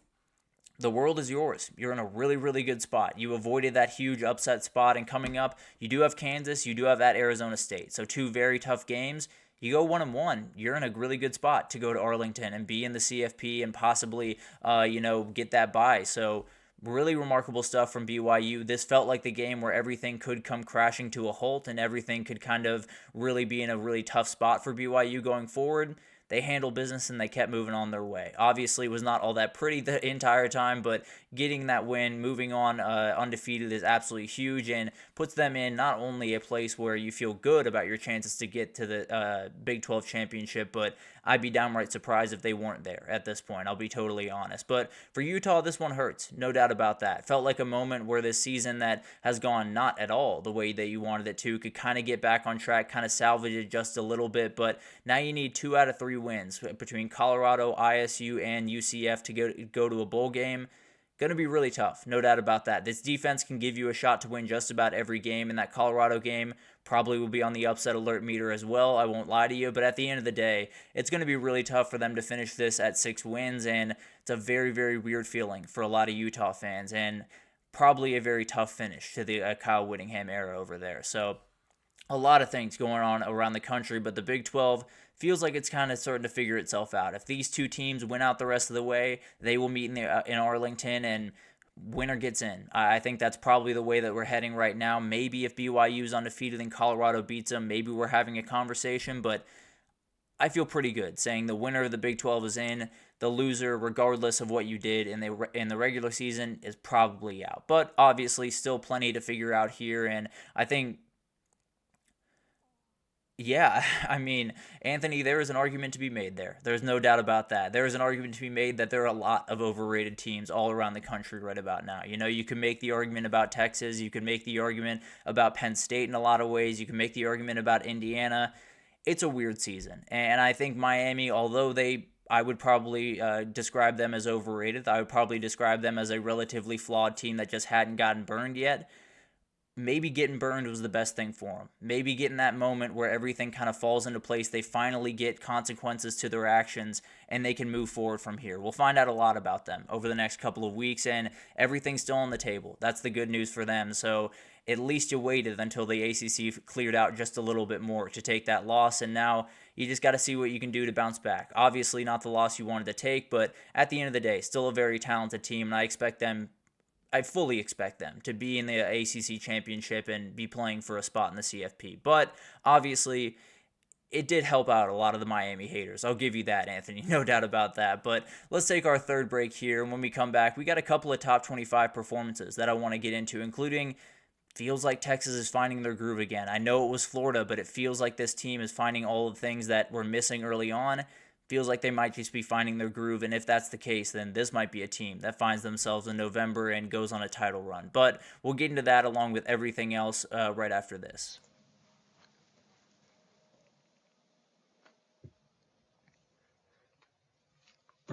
the world is yours. You're in a really, really good spot. You avoided that huge upset spot, and coming up, you do have Kansas, you do have at Arizona State. So 2 very tough games. You go 1-1, you're in a really good spot to go to Arlington and be in the CFP and possibly, get that bye. So really remarkable stuff from BYU. This felt like the game where everything could come crashing to a halt and everything could kind of really be in a really tough spot for BYU going forward. They handled business and they kept moving on their way. Obviously, it was not all that pretty the entire time, but getting that win, moving on undefeated is absolutely huge and puts them in not only a place where you feel good about your chances to get to the Big 12 championship, but I'd be downright surprised if they weren't there at this point. I'll be totally honest. But for Utah, this one hurts. No doubt about that. Felt like a moment where this season that has gone not at all the way that you wanted it to could kind of get back on track, kind of salvage it just a little bit. But now you need 2 out of 3 wins between Colorado, ISU, and UCF to go to a bowl game. Going to be really tough, no doubt about that. This defense can give you a shot to win just about every game, and that Colorado game probably will be on the upset alert meter as well. I won't lie to you, but at the end of the day, it's going to be really tough for them to finish this at 6 wins, and it's a very, very weird feeling for a lot of Utah fans, and probably a very tough finish to the Kyle Whittingham era over there. So a lot of things going on around the country, but the Big 12 feels like it's kind of starting to figure itself out. If these 2 teams win out the rest of the way, they will meet in Arlington, and winner gets in. I think that's probably the way that we're heading right now. Maybe if BYU is undefeated and Colorado beats them, maybe we're having a conversation, but I feel pretty good saying the winner of the Big 12 is in. The loser, regardless of what you did in the regular season, is probably out. But obviously still plenty to figure out here, and I think yeah, I mean, Anthony, there is an argument to be made there. There's no doubt about that. There is an argument to be made that there are a lot of overrated teams all around the country right about now. You know, you can make the argument about Texas. You can make the argument about Penn State in a lot of ways. You can make the argument about Indiana. It's a weird season. And I think Miami, although I would probably describe them as overrated, I would probably describe them as a relatively flawed team that just hadn't gotten burned yet. Maybe getting burned was the best thing for them. Maybe getting that moment where everything kind of falls into place, they finally get consequences to their actions, and they can move forward from here. We'll find out a lot about them over the next couple of weeks, and everything's still on the table. That's the good news for them. So at least you waited until the ACC cleared out just a little bit more to take that loss, and now you just got to see what you can do to bounce back. Obviously not the loss you wanted to take, but at the end of the day, still a very talented team, and I fully expect them to be in the ACC championship and be playing for a spot in the CFP. But obviously, it did help out a lot of the Miami haters. I'll give you that, Anthony. No doubt about that. But let's take our third break here. And when we come back, we got a couple of top 25 performances that I want to get into, including feels like Texas is finding their groove again. I know it was Florida, but it feels like this team is finding all the things that were missing early on. Feels like they might just be finding their groove, and if that's the case, then this might be a team that finds themselves in November and goes on a title run. But we'll get into that along with everything else right after this.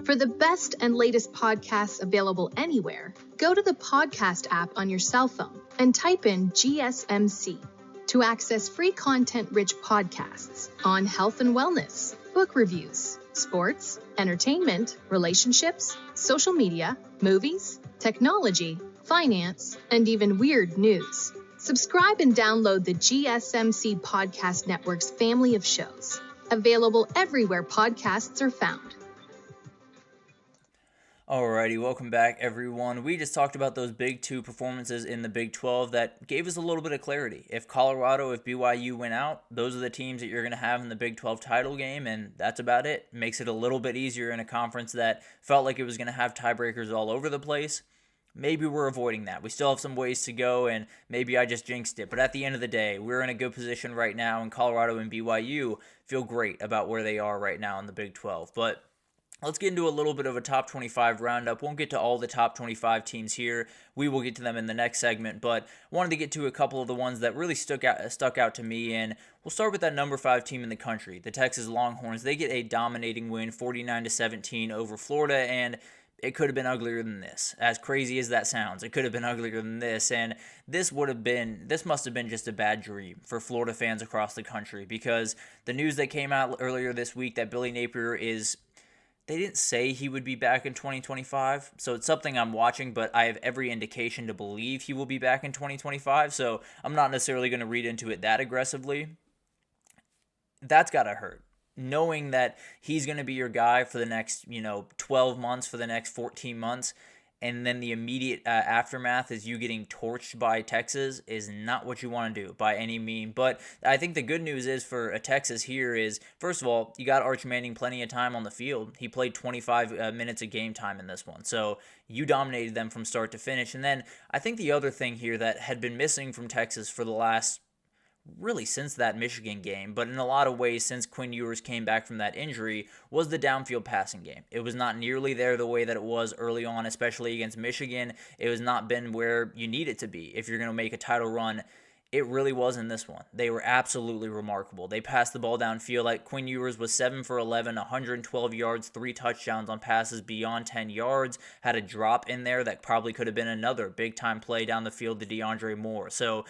For the best and latest podcasts available anywhere, go to the podcast app on your cell phone and type in GSMC to access free content-rich podcasts on health and wellness, book reviews, sports, entertainment, relationships, social media, movies, technology, finance, and even weird news. Subscribe and download the GSMC Podcast Network's family of shows, available everywhere podcasts are found. Alrighty, welcome back, everyone. We just talked about those big 2 performances in the Big 12 that gave us a little bit of clarity. If BYU went out, those are the teams that you're going to have in the Big 12 title game, and that's about it. Makes it a little bit easier in a conference that felt like it was going to have tiebreakers all over the place. Maybe we're avoiding that. We still have some ways to go, and maybe I just jinxed it. But at the end of the day, we're in a good position right now, and Colorado and BYU feel great about where they are right now in the Big 12. But let's get into a little bit of a top 25 roundup. Won't get to all the top 25 teams here. We will get to them in the next segment, but wanted to get to a couple of the ones that really stuck out to me, and we'll start with that number 5 team in the country, the Texas Longhorns. They get a dominating win, 49-17 over Florida, and it could have been uglier than this. As crazy as that sounds, it could have been uglier than this, and this must have been just a bad dream for Florida fans across the country, because the news that came out earlier this week that Billy Napier is They didn't say he would be back in 2025, so it's something I'm watching, but I have every indication to believe he will be back in 2025, so I'm not necessarily going to read into it that aggressively. That's got to hurt. Knowing that he's going to be your guy for the next, 12 months, for the next 14 months, and then the immediate aftermath is you getting torched by Texas is not what you want to do by any mean. But I think the good news is for Texas here is, first of all, you got Arch Manning plenty of time on the field. He played 25 minutes of game time in this one. So you dominated them from start to finish. And then I think the other thing here that had been missing from Texas for the last really since that Michigan game, but in a lot of ways since Quinn Ewers came back from that injury, was the downfield passing game. It was not nearly there the way that it was early on, especially against Michigan. It has not been where you need it to be if you're going to make a title run. It really was in this one. They were absolutely remarkable. They passed the ball downfield. Like Quinn Ewers was 7 for 11, 112 yards, 3 touchdowns on passes beyond 10 yards, had a drop in there that probably could have been another big-time play down the field to DeAndre Moore. So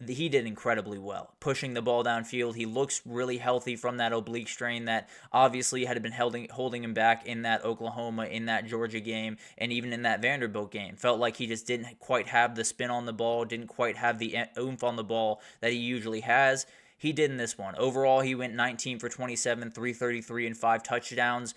he did incredibly well, pushing the ball downfield. He looks really healthy from that oblique strain that obviously had been holding him back in that Oklahoma, in that Georgia game, and even in that Vanderbilt game. Felt like he just didn't quite have the spin on the ball, didn't quite have the oomph on the ball that he usually has. He did in this one. Overall, he went 19 for 27, 333, and 5 touchdowns,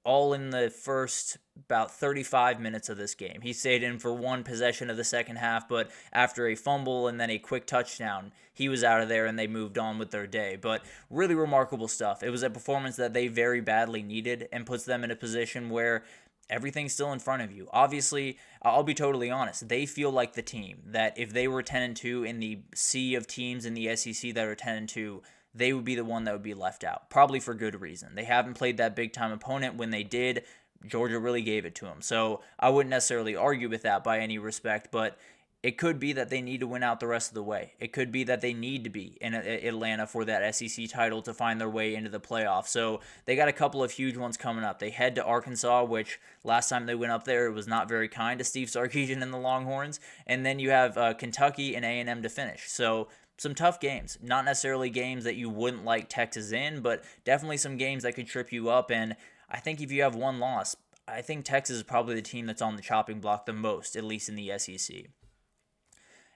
all in the first about 35 minutes of this game. He stayed in for one possession of the second half, but after a fumble and then a quick touchdown, he was out of there and they moved on with their day. But really remarkable stuff. It was a performance that they very badly needed and puts them in a position where everything's still in front of you. Obviously, I'll be totally honest, they feel like the team that if they were 10-2 in the sea of teams in the SEC that are 10-2, they would be the one that would be left out, probably for good reason. They haven't played that big-time opponent. When they did, Georgia really gave it to them. So I wouldn't necessarily argue with that by any respect, but it could be that they need to win out the rest of the way. It could be that they need to be in Atlanta for that SEC title to find their way into the playoffs. So they got a couple of huge ones coming up. They head to Arkansas, which last time they went up there, it was not very kind to Steve Sarkisian and the Longhorns. And then you have Kentucky and A&M to finish. So some tough games, not necessarily games that you wouldn't like Texas in, but definitely some games that could trip you up. And I think if you have one loss, I think Texas is probably the team that's on the chopping block the most, at least in the SEC.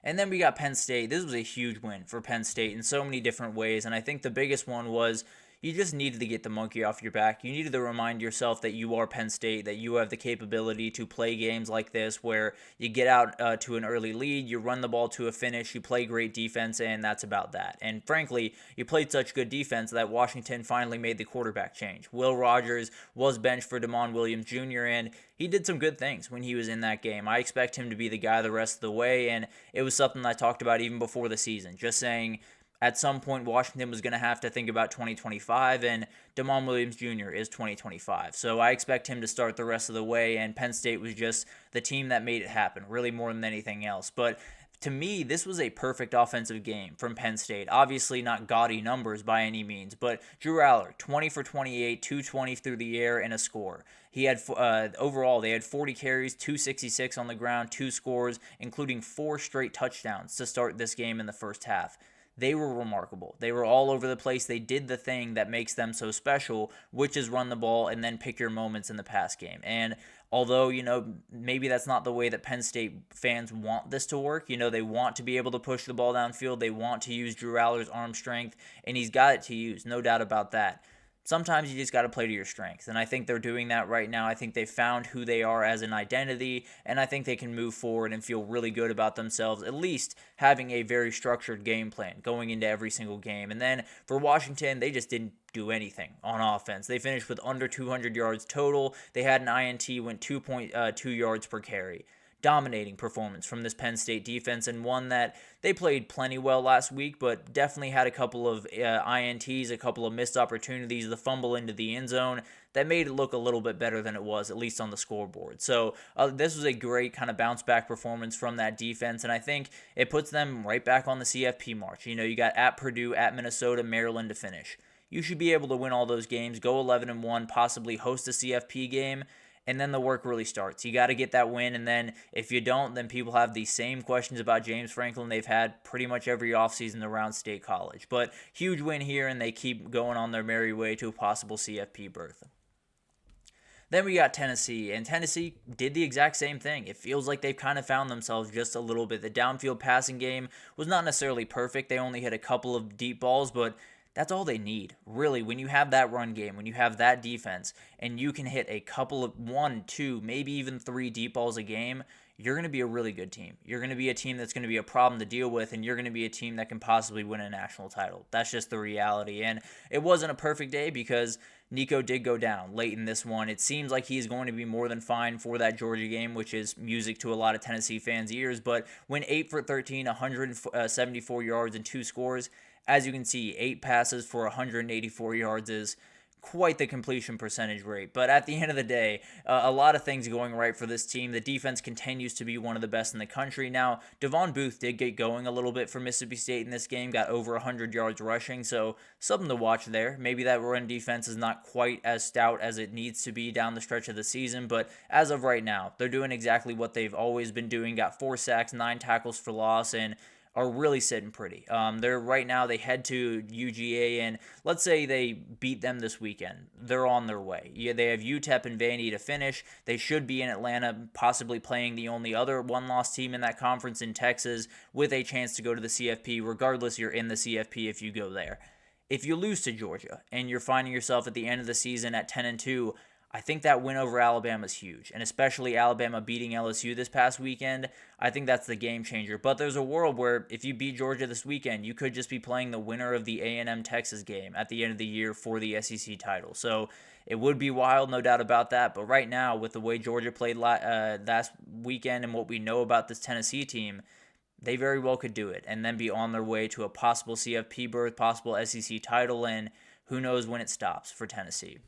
And then we got Penn State. This was a huge win for Penn State in so many different ways, and I think the biggest one was you just needed to get the monkey off your back. You needed to remind yourself that you are Penn State, that you have the capability to play games like this where you get out to an early lead, you run the ball to a finish, you play great defense, and that's about that. And frankly, you played such good defense that Washington finally made the quarterback change. Will Rogers was benched for Damon Williams Jr., and he did some good things when he was in that game. I expect him to be the guy the rest of the way, and it was something I talked about even before the season, just saying at some point, Washington was going to have to think about 2025, and Damon Williams Jr. is 2025. So I expect him to start the rest of the way, and Penn State was just the team that made it happen, really more than anything else. But to me, this was a perfect offensive game from Penn State. Obviously not gaudy numbers by any means, but Drew Aller, 20 for 28, 220 through the air, and a score. He had overall, they had 40 carries, 266 on the ground, 2 scores, including 4 straight touchdowns to start this game in the first half. They were remarkable. They were all over the place. They did the thing that makes them so special, which is run the ball and then pick your moments in the pass game. And although, maybe that's not the way that Penn State fans want this to work, they want to be able to push the ball downfield. They want to use Drew Aller's arm strength, and he's got it to use, no doubt about that. Sometimes you just got to play to your strengths, and I think they're doing that right now. I think they've found who they are as an identity, and I think they can move forward and feel really good about themselves, at least having a very structured game plan going into every single game. And then for Washington, they just didn't do anything on offense. They finished with under 200 yards total. They had an INT, went 2.2 yards per carry. Dominating performance from this Penn State defense, and one that they played plenty well last week, but definitely had a couple of INTs, a couple of missed opportunities, the fumble into the end zone that made it look a little bit better than it was, at least on the scoreboard. So this was a great kind of bounce back performance from that defense, and I think it puts them right back on the CFP march. You got at Purdue, at Minnesota, Maryland to finish. You should be able to win all those games, go 11-1, possibly host a CFP game, and then the work really starts. You got to get that win, and then if you don't, then people have these same questions about James Franklin they've had pretty much every offseason around State College. But huge win here, and they keep going on their merry way to a possible CFP berth. Then we got Tennessee, and Tennessee did the exact same thing. It feels like they've kind of found themselves just a little bit. The downfield passing game was not necessarily perfect. They only hit a couple of deep balls, but that's all they need. Really, when you have that run game, when you have that defense, and you can hit a couple of 1, 2, maybe even 3 deep balls a game, you're going to be a really good team. You're going to be a team that's going to be a problem to deal with, and you're going to be a team that can possibly win a national title. That's just the reality. And it wasn't a perfect day because Nico did go down late in this one. It seems like he's going to be more than fine for that Georgia game, which is music to a lot of Tennessee fans' ears. But when 8 for 13, 174 yards and 2 scores, as you can see, 8 passes for 184 yards is quite the completion percentage rate. But at the end of the day, a lot of things going right for this team. The defense continues to be one of the best in the country. Now, Devon Booth did get going a little bit for Mississippi State in this game, got over 100 yards rushing, so something to watch there. Maybe that run defense is not quite as stout as it needs to be down the stretch of the season, but as of right now, they're doing exactly what they've always been doing. Got 4 sacks, 9 tackles for loss, and are really sitting pretty. They're right now, they head to UGA, and let's say they beat them this weekend. They're on their way. Yeah, they have UTEP and Vandy to finish. They should be in Atlanta, possibly playing the only other one-loss team in that conference in Texas, with a chance to go to the CFP. Regardless, you're in the CFP if you go there. If you lose to Georgia and you're finding yourself at the end of the season at 10-2, I think that win over Alabama is huge, and especially Alabama beating LSU this past weekend, I think that's the game changer. But there's a world where if you beat Georgia this weekend, you could just be playing the winner of the A&M Texas game at the end of the year for the SEC title. So it would be wild, no doubt about that. But right now, with the way Georgia played last weekend and what we know about this Tennessee team, they very well could do it and then be on their way to a possible CFP berth, possible SEC title, and who knows when it stops for Tennessee.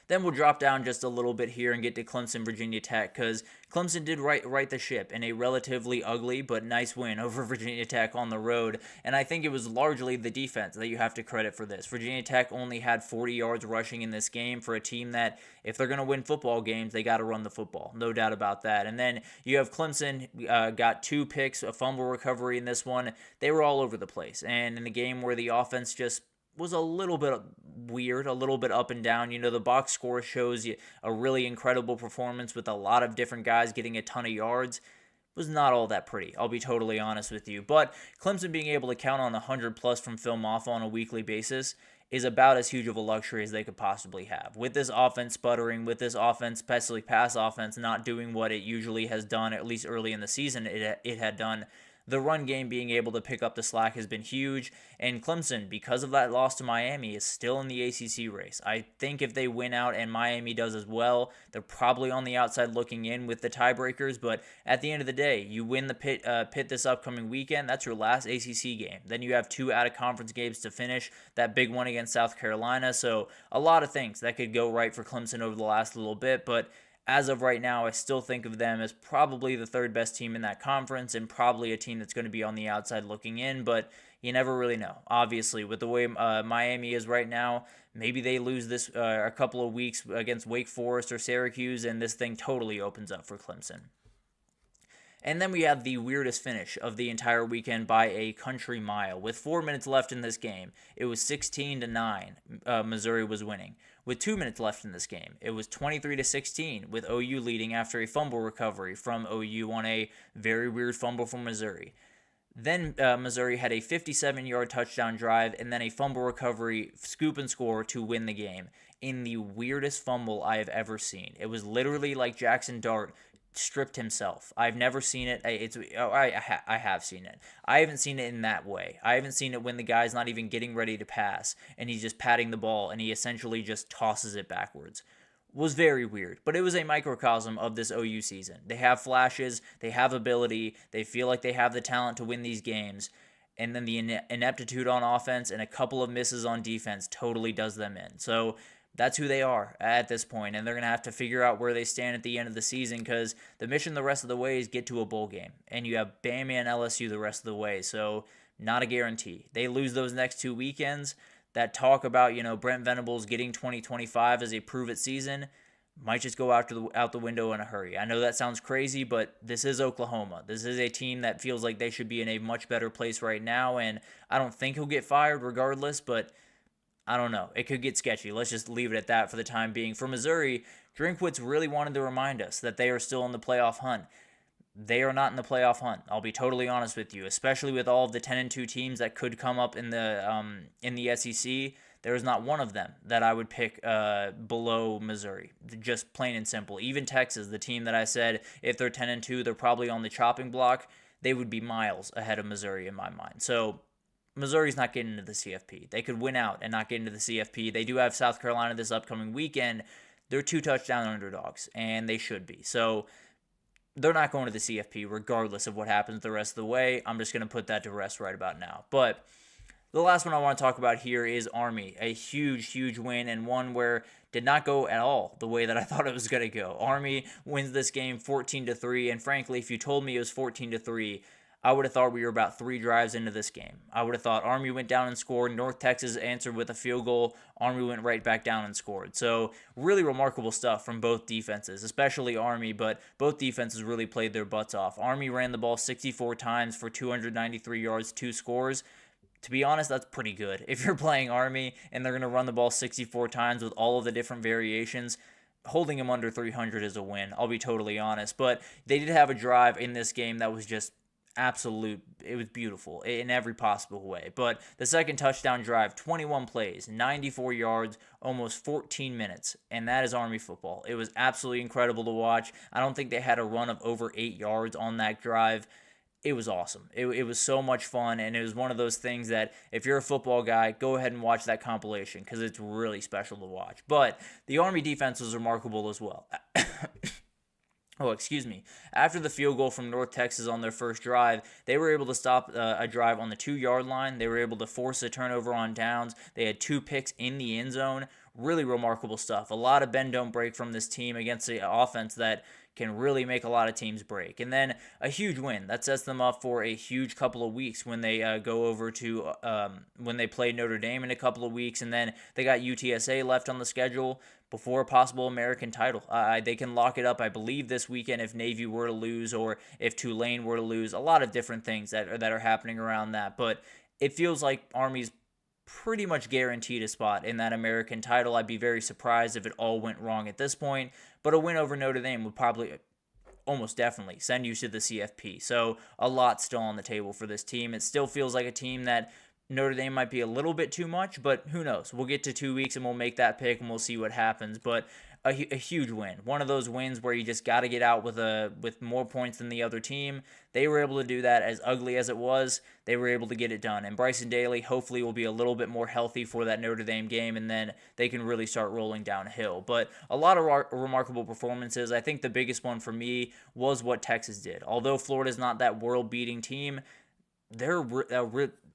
Then we'll drop down just a little bit here and get to Clemson, Virginia Tech, because Clemson did right the ship in a relatively ugly but nice win over Virginia Tech on the road, and I think it was largely the defense that you have to credit for this. Virginia Tech only had 40 yards rushing in this game for a team that, if they're going to win football games, they got to run the football, no doubt about that. And then you have Clemson got 2 picks, a fumble recovery in this one. They were all over the place, and in the game where the offense just was a little bit weird, a little bit up and down. You know, the box score shows you a really incredible performance with a lot of different guys getting a ton of yards. It was not all that pretty, I'll be totally honest with you. But Clemson being able to count on 100 plus from Phil Mafah on a weekly basis is about as huge of a luxury as they could possibly have. With this offense sputtering, with this offense, especially pass offense, not doing what it usually has done, at least early in the season it had done, the run game being able to pick up the slack has been huge, and Clemson, because of that loss to Miami, is still in the ACC race. I think if they win out and Miami does as well, they're probably on the outside looking in with the tiebreakers, but at the end of the day, you win the pit this upcoming weekend, that's your last ACC game. Then you have 2 out-of-conference games to finish, that big one against South Carolina, so a lot of things that could go right for Clemson over the last little bit, but as of right now, I still think of them as probably the 3rd best team in that conference and probably a team that's going to be on the outside looking in, but you never really know. Obviously, with the way Miami is right now, maybe they lose this a couple of weeks against Wake Forest or Syracuse, and this thing totally opens up for Clemson. And then we have the weirdest finish of the entire weekend by a country mile. With 4 minutes left in this game, it was 16-9. Missouri was winning. With 2 minutes left in this game, it was 23-16, with OU leading after a fumble recovery from OU on a very weird fumble from Missouri. Then Missouri had a 57-yard touchdown drive and then a fumble recovery, scoop and score to win the game in the weirdest fumble I have ever seen. It was literally like Jackson Dart stripped himself. I've never seen it. I have seen it. I haven't seen it in that way. I haven't seen it when the guy's not even getting ready to pass and he's just patting the ball and he essentially just tosses it backwards. Was very weird, but it was a microcosm of this OU season. They have flashes, they have ability, they feel like they have the talent to win these games, and then the ineptitude on offense and a couple of misses on defense totally does them in. So that's who they are at this point, and they're going to have to figure out where they stand at the end of the season because the mission the rest of the way is get to a bowl game, and you have Bama and LSU the rest of the way, so not a guarantee. They lose those next 2 weekends. That talk about, Brent Venables getting 2025 as a prove-it season might just go out the window in a hurry. I know that sounds crazy, but this is Oklahoma. This is a team that feels like they should be in a much better place right now, and I don't think he'll get fired regardless, but I don't know. It could get sketchy. Let's just leave it at that for the time being. For Missouri, Drinkwitz really wanted to remind us that they are still in the playoff hunt. They are not in the playoff hunt. I'll be totally honest with you, especially with all of the 10-2 teams that could come up in the SEC. There is not one of them that I would pick below Missouri. Just plain and simple. Even Texas, the team that I said if they're 10-2, they're probably on the chopping block. They would be miles ahead of Missouri in my mind. So Missouri's not getting into the CFP. They could win out and not get into the CFP. They do have South Carolina this upcoming weekend. They're 2-touchdown underdogs, and they should be. So they're not going to the CFP regardless of what happens the rest of the way. I'm just going to put that to rest right about now. But the last one I want to talk about here is Army. A huge, huge win, and one where did not go at all the way that I thought it was going to go. Army wins this game 14-3, and frankly, if you told me it was 14-3, I would have thought we were about 3 drives into this game. I would have thought Army went down and scored. North Texas answered with a field goal. Army went right back down and scored. So really remarkable stuff from both defenses, especially Army, but both defenses really played their butts off. Army ran the ball 64 times for 293 yards, 2 scores. To be honest, that's pretty good. If you're playing Army and they're going to run the ball 64 times with all of the different variations, holding them under 300 is a win. I'll be totally honest. But they did have a drive in this game that was just absolute. It was beautiful in every possible way. But the second touchdown drive, 21 plays, 94 yards, almost 14 minutes, and that is Army football. It was absolutely incredible to watch. I don't think they had a run of over 8 yards on that drive. It was awesome. It was so much fun, and it was one of those things that if you're a football guy, go ahead and watch that compilation because it's really special to watch. But the Army defense was remarkable as well. Oh, excuse me. After the field goal from North Texas on their first drive, they were able to stop a drive on the 2-yard line. They were able to force a turnover on downs. They had 2 picks in the end zone. Really remarkable stuff. A lot of bend don't break from this team against the offense that can really make a lot of teams break. And then a huge win. That sets them up for a huge couple of weeks when they go over to when they play Notre Dame in a couple of weeks. And then they got UTSA left on the schedule before a possible American title. They can lock it up, I believe, this weekend if Navy were to lose or if Tulane were to lose. A lot of different things that are happening around that. But it feels like Army's pretty much guaranteed a spot in that American title. I'd be very surprised if it all went wrong at this point, but a win over Notre Dame would probably almost definitely send you to the CFP. So a lot still on the table for this team. It still feels like a team that Notre Dame might be a little bit too much, but who knows? We'll get to 2 weeks and we'll make that pick and we'll see what happens. But a huge win. One of those wins where you just got to get out with more points than the other team. They were able to do that. As ugly as it was, they were able to get it done. And Bryson Daly hopefully will be a little bit more healthy for that Notre Dame game, and then they can really start rolling downhill. But a lot of remarkable performances. I think the biggest one for me was what Texas did. Although Florida's not that world-beating team, they're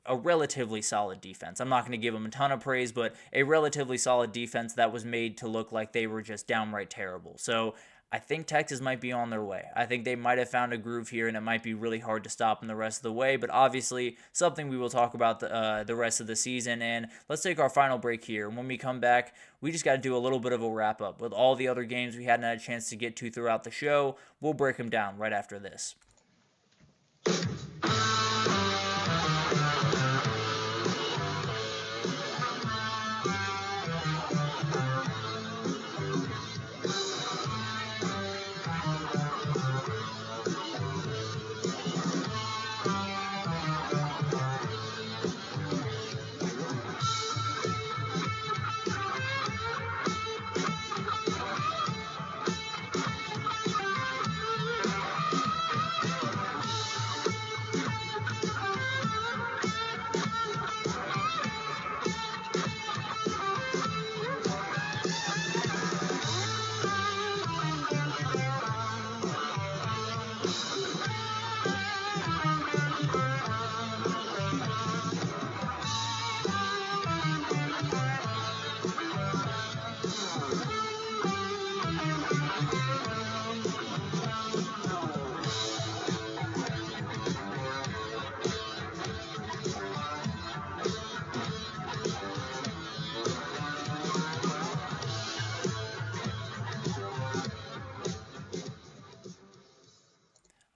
a relatively solid defense. I'm not going to give them a ton of praise, but a relatively solid defense that was made to look like they were just downright terrible. So I think Texas might be on their way. I think they might have found a groove here, and it might be really hard to stop them the rest of the way, but obviously something we will talk about the rest of the season. And let's take our final break here. When we come back, we just got to do a little bit of a wrap-up. With all the other games we hadn't had a chance to get to throughout the show, we'll break them down right after this.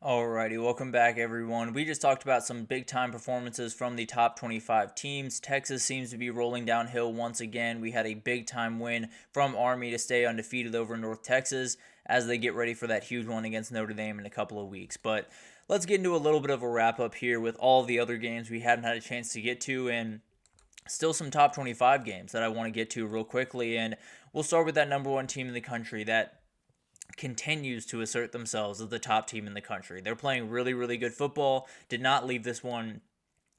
Alrighty, welcome back everyone. We just talked about some big time performances from the top 25 teams. Texas seems to be rolling downhill once again. We had a big time win from Army to stay undefeated over North Texas as they get ready for that huge one against Notre Dame in a couple of weeks. But let's get into a little bit of a wrap up here with all the other games we hadn't had a chance to get to, and still some top 25 games that I want to get to real quickly. And we'll start with that number one team in the country that continues to assert themselves as the top team in the country. They're playing really, really good football. Did not leave this one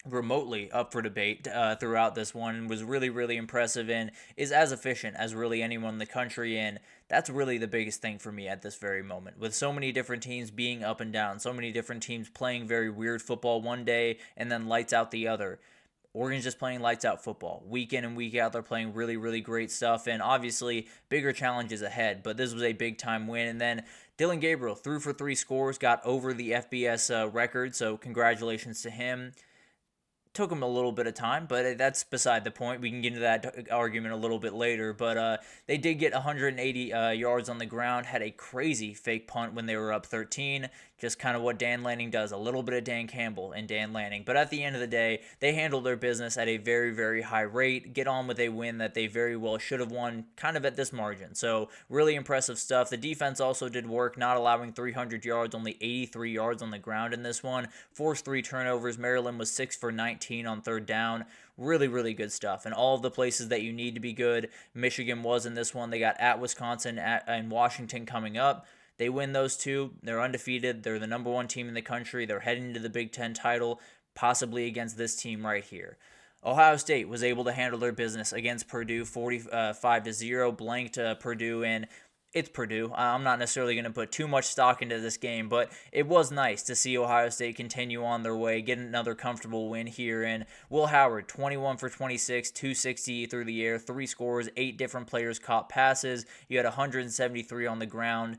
remotely up for debate throughout this one. Was really, really impressive and is as efficient as really anyone in the country. And that's really the biggest thing for me at this very moment. With so many different teams being up and down, so many different teams playing very weird football one day and then lights out the other. Oregon's just playing lights out football. Week in and week out, they're playing really, really great stuff, and obviously bigger challenges ahead, but this was a big-time win. And then Dylan Gabriel threw for 3 scores, got over the FBS record, so congratulations to him. Took him a little bit of time, but that's beside the point. We can get into that argument a little bit later, but they did get 180 yards on the ground, had a crazy fake punt when they were up 13, just kind of what Dan Lanning does, a little bit of Dan Campbell and Dan Lanning. But at the end of the day, they handled their business at a very, very high rate, get on with a win that they very well should have won kind of at this margin. So really impressive stuff. The defense also did work, not allowing 300 yards, only 83 yards on the ground in this one, forced 3 turnovers. Maryland was 6 for 19 on third down. Really, really good stuff. And all of the places that you need to be good, Michigan was in this one. They got at Wisconsin and Washington coming up. They win those 2. They're undefeated. They're the number 1 team in the country. They're heading to the Big Ten title, possibly against this team right here. Ohio State was able to handle their business against Purdue, 45-0, blanked Purdue, and it's Purdue. I'm not necessarily going to put too much stock into this game, but it was nice to see Ohio State continue on their way, get another comfortable win here. And Will Howard, 21 for 26, 260 through the air, 3 scores, 8 different players caught passes. You had 173 on the ground.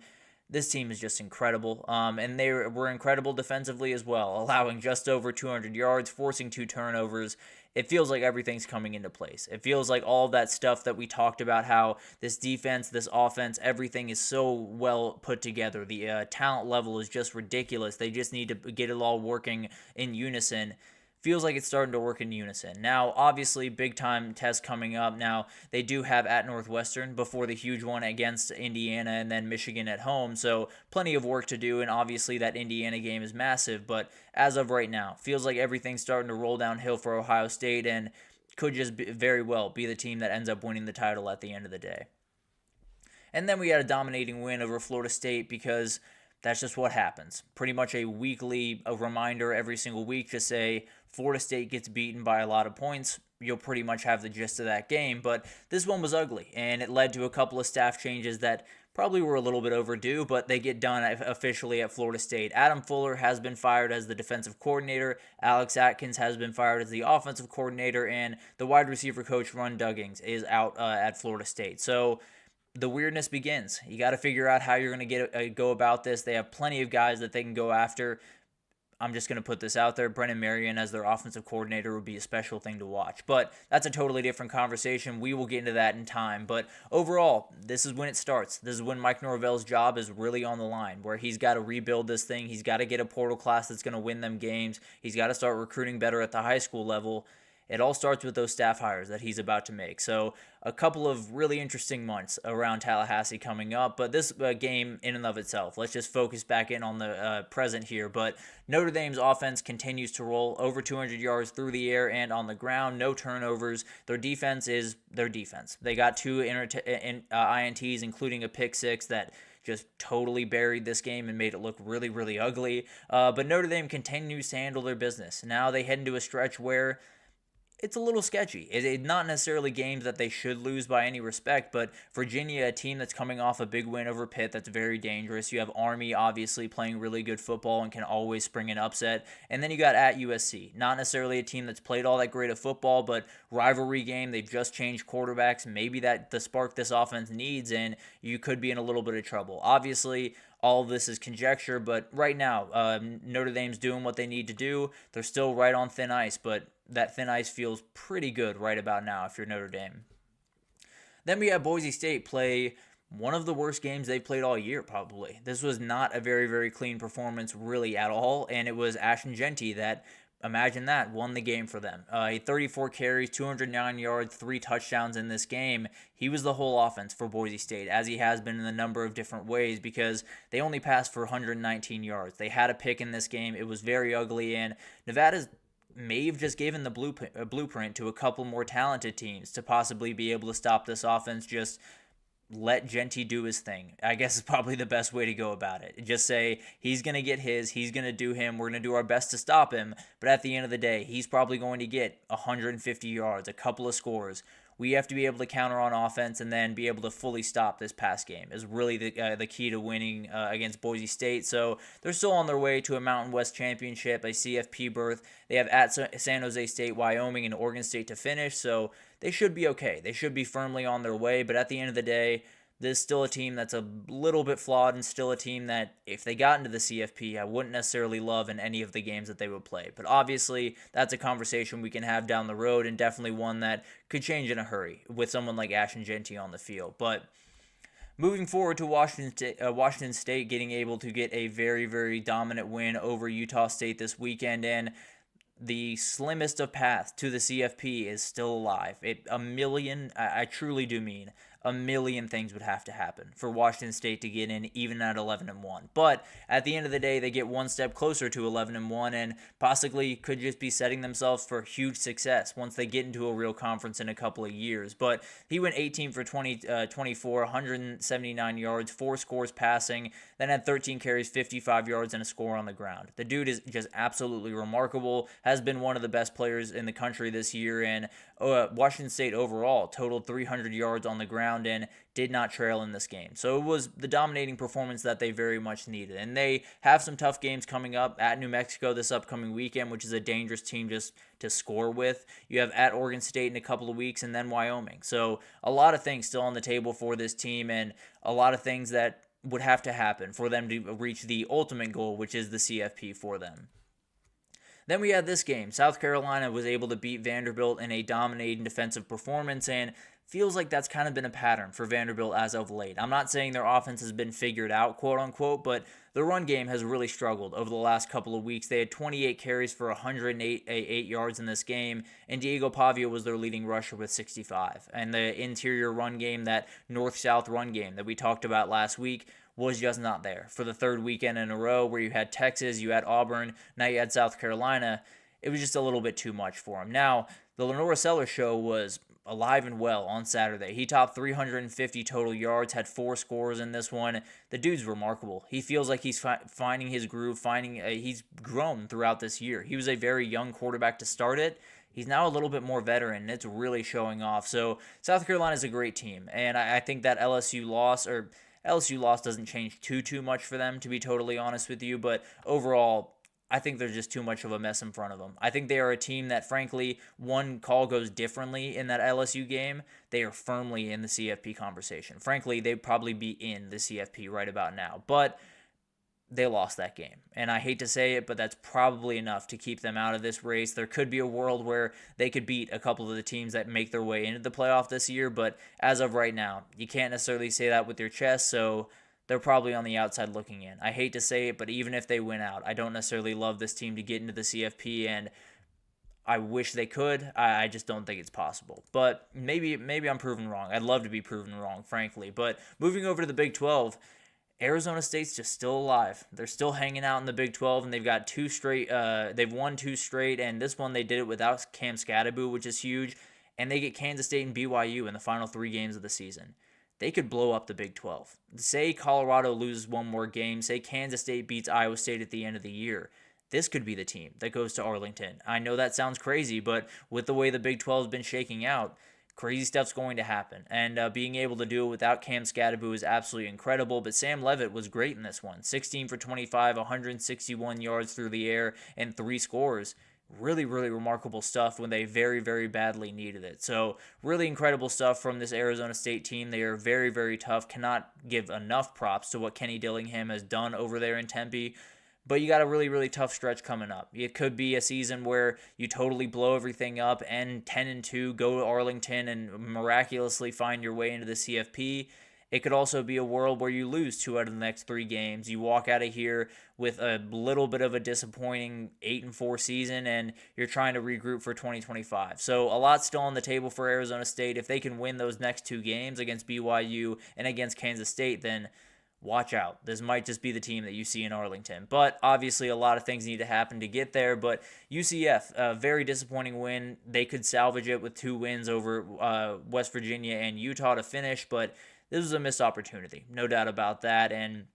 This team is just incredible, and they were incredible defensively as well, allowing just over 200 yards, forcing 2 turnovers. It feels like everything's coming into place. It feels like all of that stuff that we talked about, how this defense, this offense, everything is so well put together. The talent level is just ridiculous. They just need to get it all working in unison. Feels like it's starting to work in unison. Now, obviously, big-time test coming up. Now, they do have at Northwestern before the huge one against Indiana and then Michigan at home, so plenty of work to do, and obviously that Indiana game is massive, but as of right now, feels like everything's starting to roll downhill for Ohio State and could just very well be the team that ends up winning the title at the end of the day. And then we had a dominating win over Florida State because that's just what happens. Pretty much a reminder every single week to say Florida State gets beaten by a lot of points. You'll pretty much have the gist of that game. But this one was ugly, and it led to a couple of staff changes that probably were a little bit overdue, but they get done officially at Florida State. Adam Fuller has been fired as the defensive coordinator. Alex Atkins has been fired as the offensive coordinator, and the wide receiver coach, Ron Duggins, is out at Florida State. So the weirdness begins. You got to figure out how you're going to go about this. They have plenty of guys that they can go after. I'm just going to put this out there. Brennan Marion as their offensive coordinator would be a special thing to watch. But that's a totally different conversation. We will get into that in time. But overall, this is when it starts. This is when Mike Norvell's job is really on the line, where he's got to rebuild this thing. He's got to get a portal class that's going to win them games. He's got to start recruiting better at the high school level. It all starts with those staff hires that he's about to make. So a couple of really interesting months around Tallahassee coming up. But this game in and of itself, let's just focus back in on the present here. But Notre Dame's offense continues to roll over 200 yards through the air and on the ground. No turnovers. Their defense is their defense. They got 2 INTs, including a pick 6 that just totally buried this game and made it look really, really ugly. But Notre Dame continues to handle their business. Now they head into a stretch where it's a little sketchy. It's not necessarily games that they should lose by any respect, but Virginia, a team that's coming off a big win over Pitt, that's very dangerous. You have Army, obviously, playing really good football and can always spring an upset. And then you got at USC. Not necessarily a team that's played all that great of football, but rivalry game. They've just changed quarterbacks. Maybe that the spark this offense needs, and you could be in a little bit of trouble. Obviously, all of this is conjecture, but right now, Notre Dame's doing what they need to do. They're still right on thin ice, but that thin ice feels pretty good right about now if you're Notre Dame. Then we have Boise State play one of the worst games they played all year, probably. This was not a very, very clean performance really at all, and it was Ashton Genty that, imagine that, won the game for them. He 34 carries, 209 yards, 3 touchdowns in this game. He was the whole offense for Boise State, as he has been in a number of different ways, because they only passed for 119 yards. They had a pick in this game. It was very ugly, and Nevada's may have just given the blueprint to a couple more talented teams to possibly be able to stop this offense. Just let Genty do his thing, I guess, is probably the best way to go about it. Just say he's going to get his, he's going to do him, we're going to do our best to stop him, but at the end of the day, he's probably going to get 150 yards, a couple of scores. We have to be able to counter on offense and then be able to fully stop this pass game is really the key to winning against Boise State. So they're still on their way to a Mountain West championship, a CFP berth. They have at San Jose State, Wyoming, and Oregon State to finish, so they should be okay. They should be firmly on their way, but at the end of the day, this is still a team that's a little bit flawed and still a team that, if they got into the CFP, I wouldn't necessarily love in any of the games that they would play. But obviously, that's a conversation we can have down the road, and definitely one that could change in a hurry with someone like Ashton Genty on the field. But moving forward to Washington State getting able to get a very, very dominant win over Utah State this weekend, and the slimmest of paths to the CFP is still alive. I truly do mean, a million things would have to happen for Washington State to get in, even at 11-1. But at the end of the day, they get one step closer to 11-1 and possibly could just be setting themselves for huge success once they get into a real conference in a couple of years. But he went 18 for 24, 179 yards, 4 scores passing, then had 13 carries, 55 yards, and a score on the ground. The dude is just absolutely remarkable, has been one of the best players in the country this year, and Washington State overall totaled 300 yards on the ground and did not trail in this game. So it was the dominating performance that they very much needed. And they have some tough games coming up at New Mexico this upcoming weekend, which is a dangerous team just to score with. You have at Oregon State in a couple of weeks and then Wyoming. So a lot of things still on the table for this team and a lot of things that would have to happen for them to reach the ultimate goal, which is the CFP for them. Then we had this game. South Carolina was able to beat Vanderbilt in a dominating defensive performance, and feels like that's kind of been a pattern for Vanderbilt as of late. I'm not saying their offense has been figured out, quote unquote, but the run game has really struggled over the last couple of weeks. They had 28 carries for 108 yards in this game, and Diego Pavia was their leading rusher with 65. And the interior run game, that north-south run game that we talked about last week, was just not there. For the third weekend in a row where you had Texas, you had Auburn, now you had South Carolina, it was just a little bit too much for him. Now, the Lenora Sellers show was alive and well on Saturday. He topped 350 total yards, had 4 scores in this one. The dude's remarkable. He feels like he's finding his groove, he's grown throughout this year. He was a very young quarterback to start it. He's now a little bit more veteran, and it's really showing off. So South Carolina's a great team, and I think that LSU loss doesn't change too much for them, to be totally honest with you, but overall, I think they're just too much of a mess in front of them. I think they are a team that, frankly, one call goes differently in that LSU game, they are firmly in the CFP conversation. Frankly, they'd probably be in the CFP right about now, but they lost that game. And I hate to say it, but that's probably enough to keep them out of this race. There could be a world where they could beat a couple of the teams that make their way into the playoff this year, but as of right now, you can't necessarily say that with your chest, so they're probably on the outside looking in. I hate to say it, but even if they win out, I don't necessarily love this team to get into the CFP, and I wish they could. I just don't think it's possible. But maybe I'm proven wrong. I'd love to be proven wrong, frankly. But moving over to the Big 12, Arizona State's just still alive. They're still hanging out in the Big 12, and they've got 2 straight. They've won 2 straight, and this one they did it without Cam Scadaboo, which is huge. And they get Kansas State and BYU in the final 3 games of the season. They could blow up the Big 12. Say Colorado loses one more game. Say Kansas State beats Iowa State at the end of the year. This could be the team that goes to Arlington. I know that sounds crazy, but with the way the Big 12 has been shaking out, crazy stuff's going to happen. And being able to do it without Cam Scadaboo is absolutely incredible. But Sam Leavitt was great in this one. 16 for 25, 161 yards through the air, and 3 scores. Really, really remarkable stuff when they very, very badly needed it. So really incredible stuff from this Arizona State team. They are very, very tough. Cannot give enough props to what Kenny Dillingham has done over there in Tempe. But you got a really, really tough stretch coming up. It could be a season where you totally blow everything up, end 10-2, go to Arlington, and miraculously find your way into the CFP. It could also be a world where you lose 2 out of the next 3 games. You walk out of here with a little bit of a disappointing 8-4 season, and you're trying to regroup for 2025. So a lot still on the table for Arizona State. If they can win those next 2 games against BYU and against Kansas State, then watch out. This might just be the team that you see in Arlington. But obviously a lot of things need to happen to get there. But UCF, a very disappointing win. They could salvage it with 2 wins over West Virginia and Utah to finish, but this was a missed opportunity, no doubt about that. And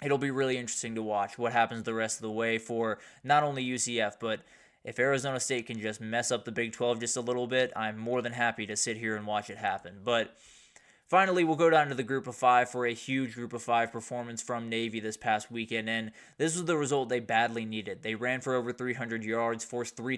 it'll be really interesting to watch what happens the rest of the way for not only UCF, but if Arizona State can just mess up the Big 12 just a little bit, I'm more than happy to sit here and watch it happen. But finally, we'll go down to the Group of 5 for a huge Group of 5 performance from Navy this past weekend, and this was the result they badly needed. They ran for over 300 yards, forced 3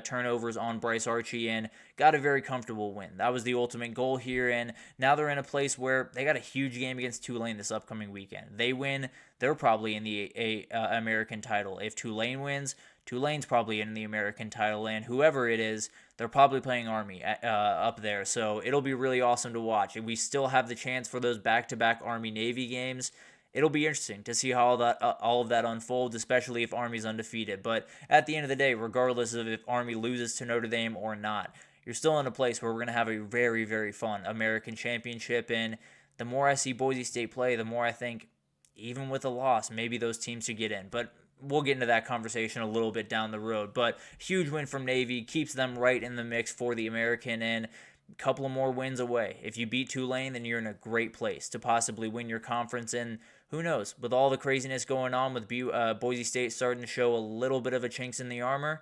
turnovers on Bryce Archie, and got a very comfortable win. That was the ultimate goal here, and now they're in a place where they got a huge game against Tulane this upcoming weekend. They win, they're probably in the American title. If Tulane wins, Tulane's probably in the American title, and whoever it is, they're probably playing Army up there. So it'll be really awesome to watch. And we still have the chance for those back-to-back Army-Navy games. It'll be interesting to see how all of that unfolds, especially if Army's undefeated. But at the end of the day, regardless of if Army loses to Notre Dame or not, you're still in a place where we're going to have a very, very fun American championship. And the more I see Boise State play, the more I think, even with a loss, maybe those teams should get in. But we'll get into that conversation a little bit down the road. But huge win from Navy, keeps them right in the mix for the American, and a couple of more wins away. If you beat Tulane, then you're in a great place to possibly win your conference. And who knows, with all the craziness going on with Boise State starting to show a little bit of a chinks in the armor,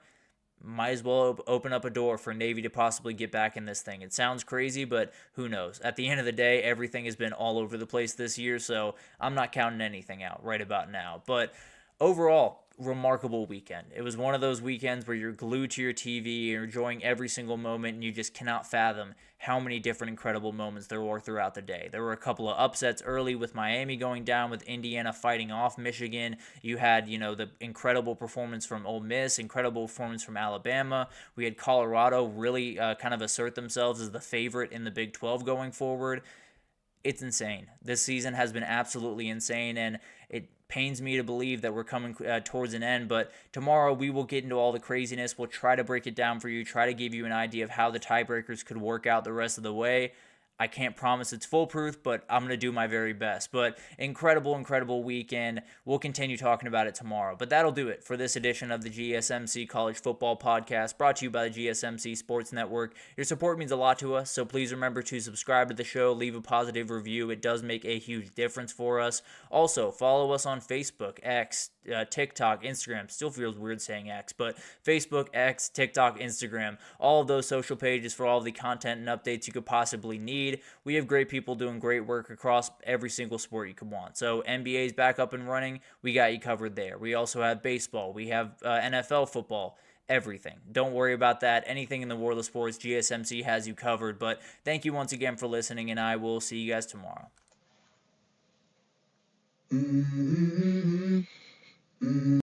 might as well open up a door for Navy to possibly get back in this thing. It sounds crazy, but who knows? At the end of the day, everything has been all over the place this year, so I'm not counting anything out right about now. But overall, remarkable weekend. It was one of those weekends where you're glued to your TV, you're enjoying every single moment, and you just cannot fathom how many different incredible moments there were throughout the day. There were a couple of upsets early with Miami going down, with Indiana fighting off Michigan. You had, the incredible performance from Ole Miss, incredible performance from Alabama. We had Colorado really kind of assert themselves as the favorite in the Big 12 going forward. It's insane. This season has been absolutely insane, and it pains me to believe that we're coming towards an end, but tomorrow we will get into all the craziness. We'll try to break it down for you, try to give you an idea of how the tiebreakers could work out the rest of the way. I can't promise it's foolproof, but I'm going to do my very best. But incredible, incredible weekend. We'll continue talking about it tomorrow. But that'll do it for this edition of the GSMC College Football Podcast, brought to you by the GSMC Sports Network. Your support means a lot to us, so please remember to subscribe to the show, leave a positive review. It does make a huge difference for us. Also, follow us on Facebook, X, TikTok, Instagram. Still feels weird saying X, but Facebook, X, TikTok, Instagram. All of those social pages for all of the content and updates you could possibly need. We have great people doing great work across every single sport you could want. So NBA's back up and running. We got you covered there. We also have baseball. We have NFL football. Everything. Don't worry about that. Anything in the world of sports, GSMC has you covered. But thank you once again for listening, and I will see you guys tomorrow.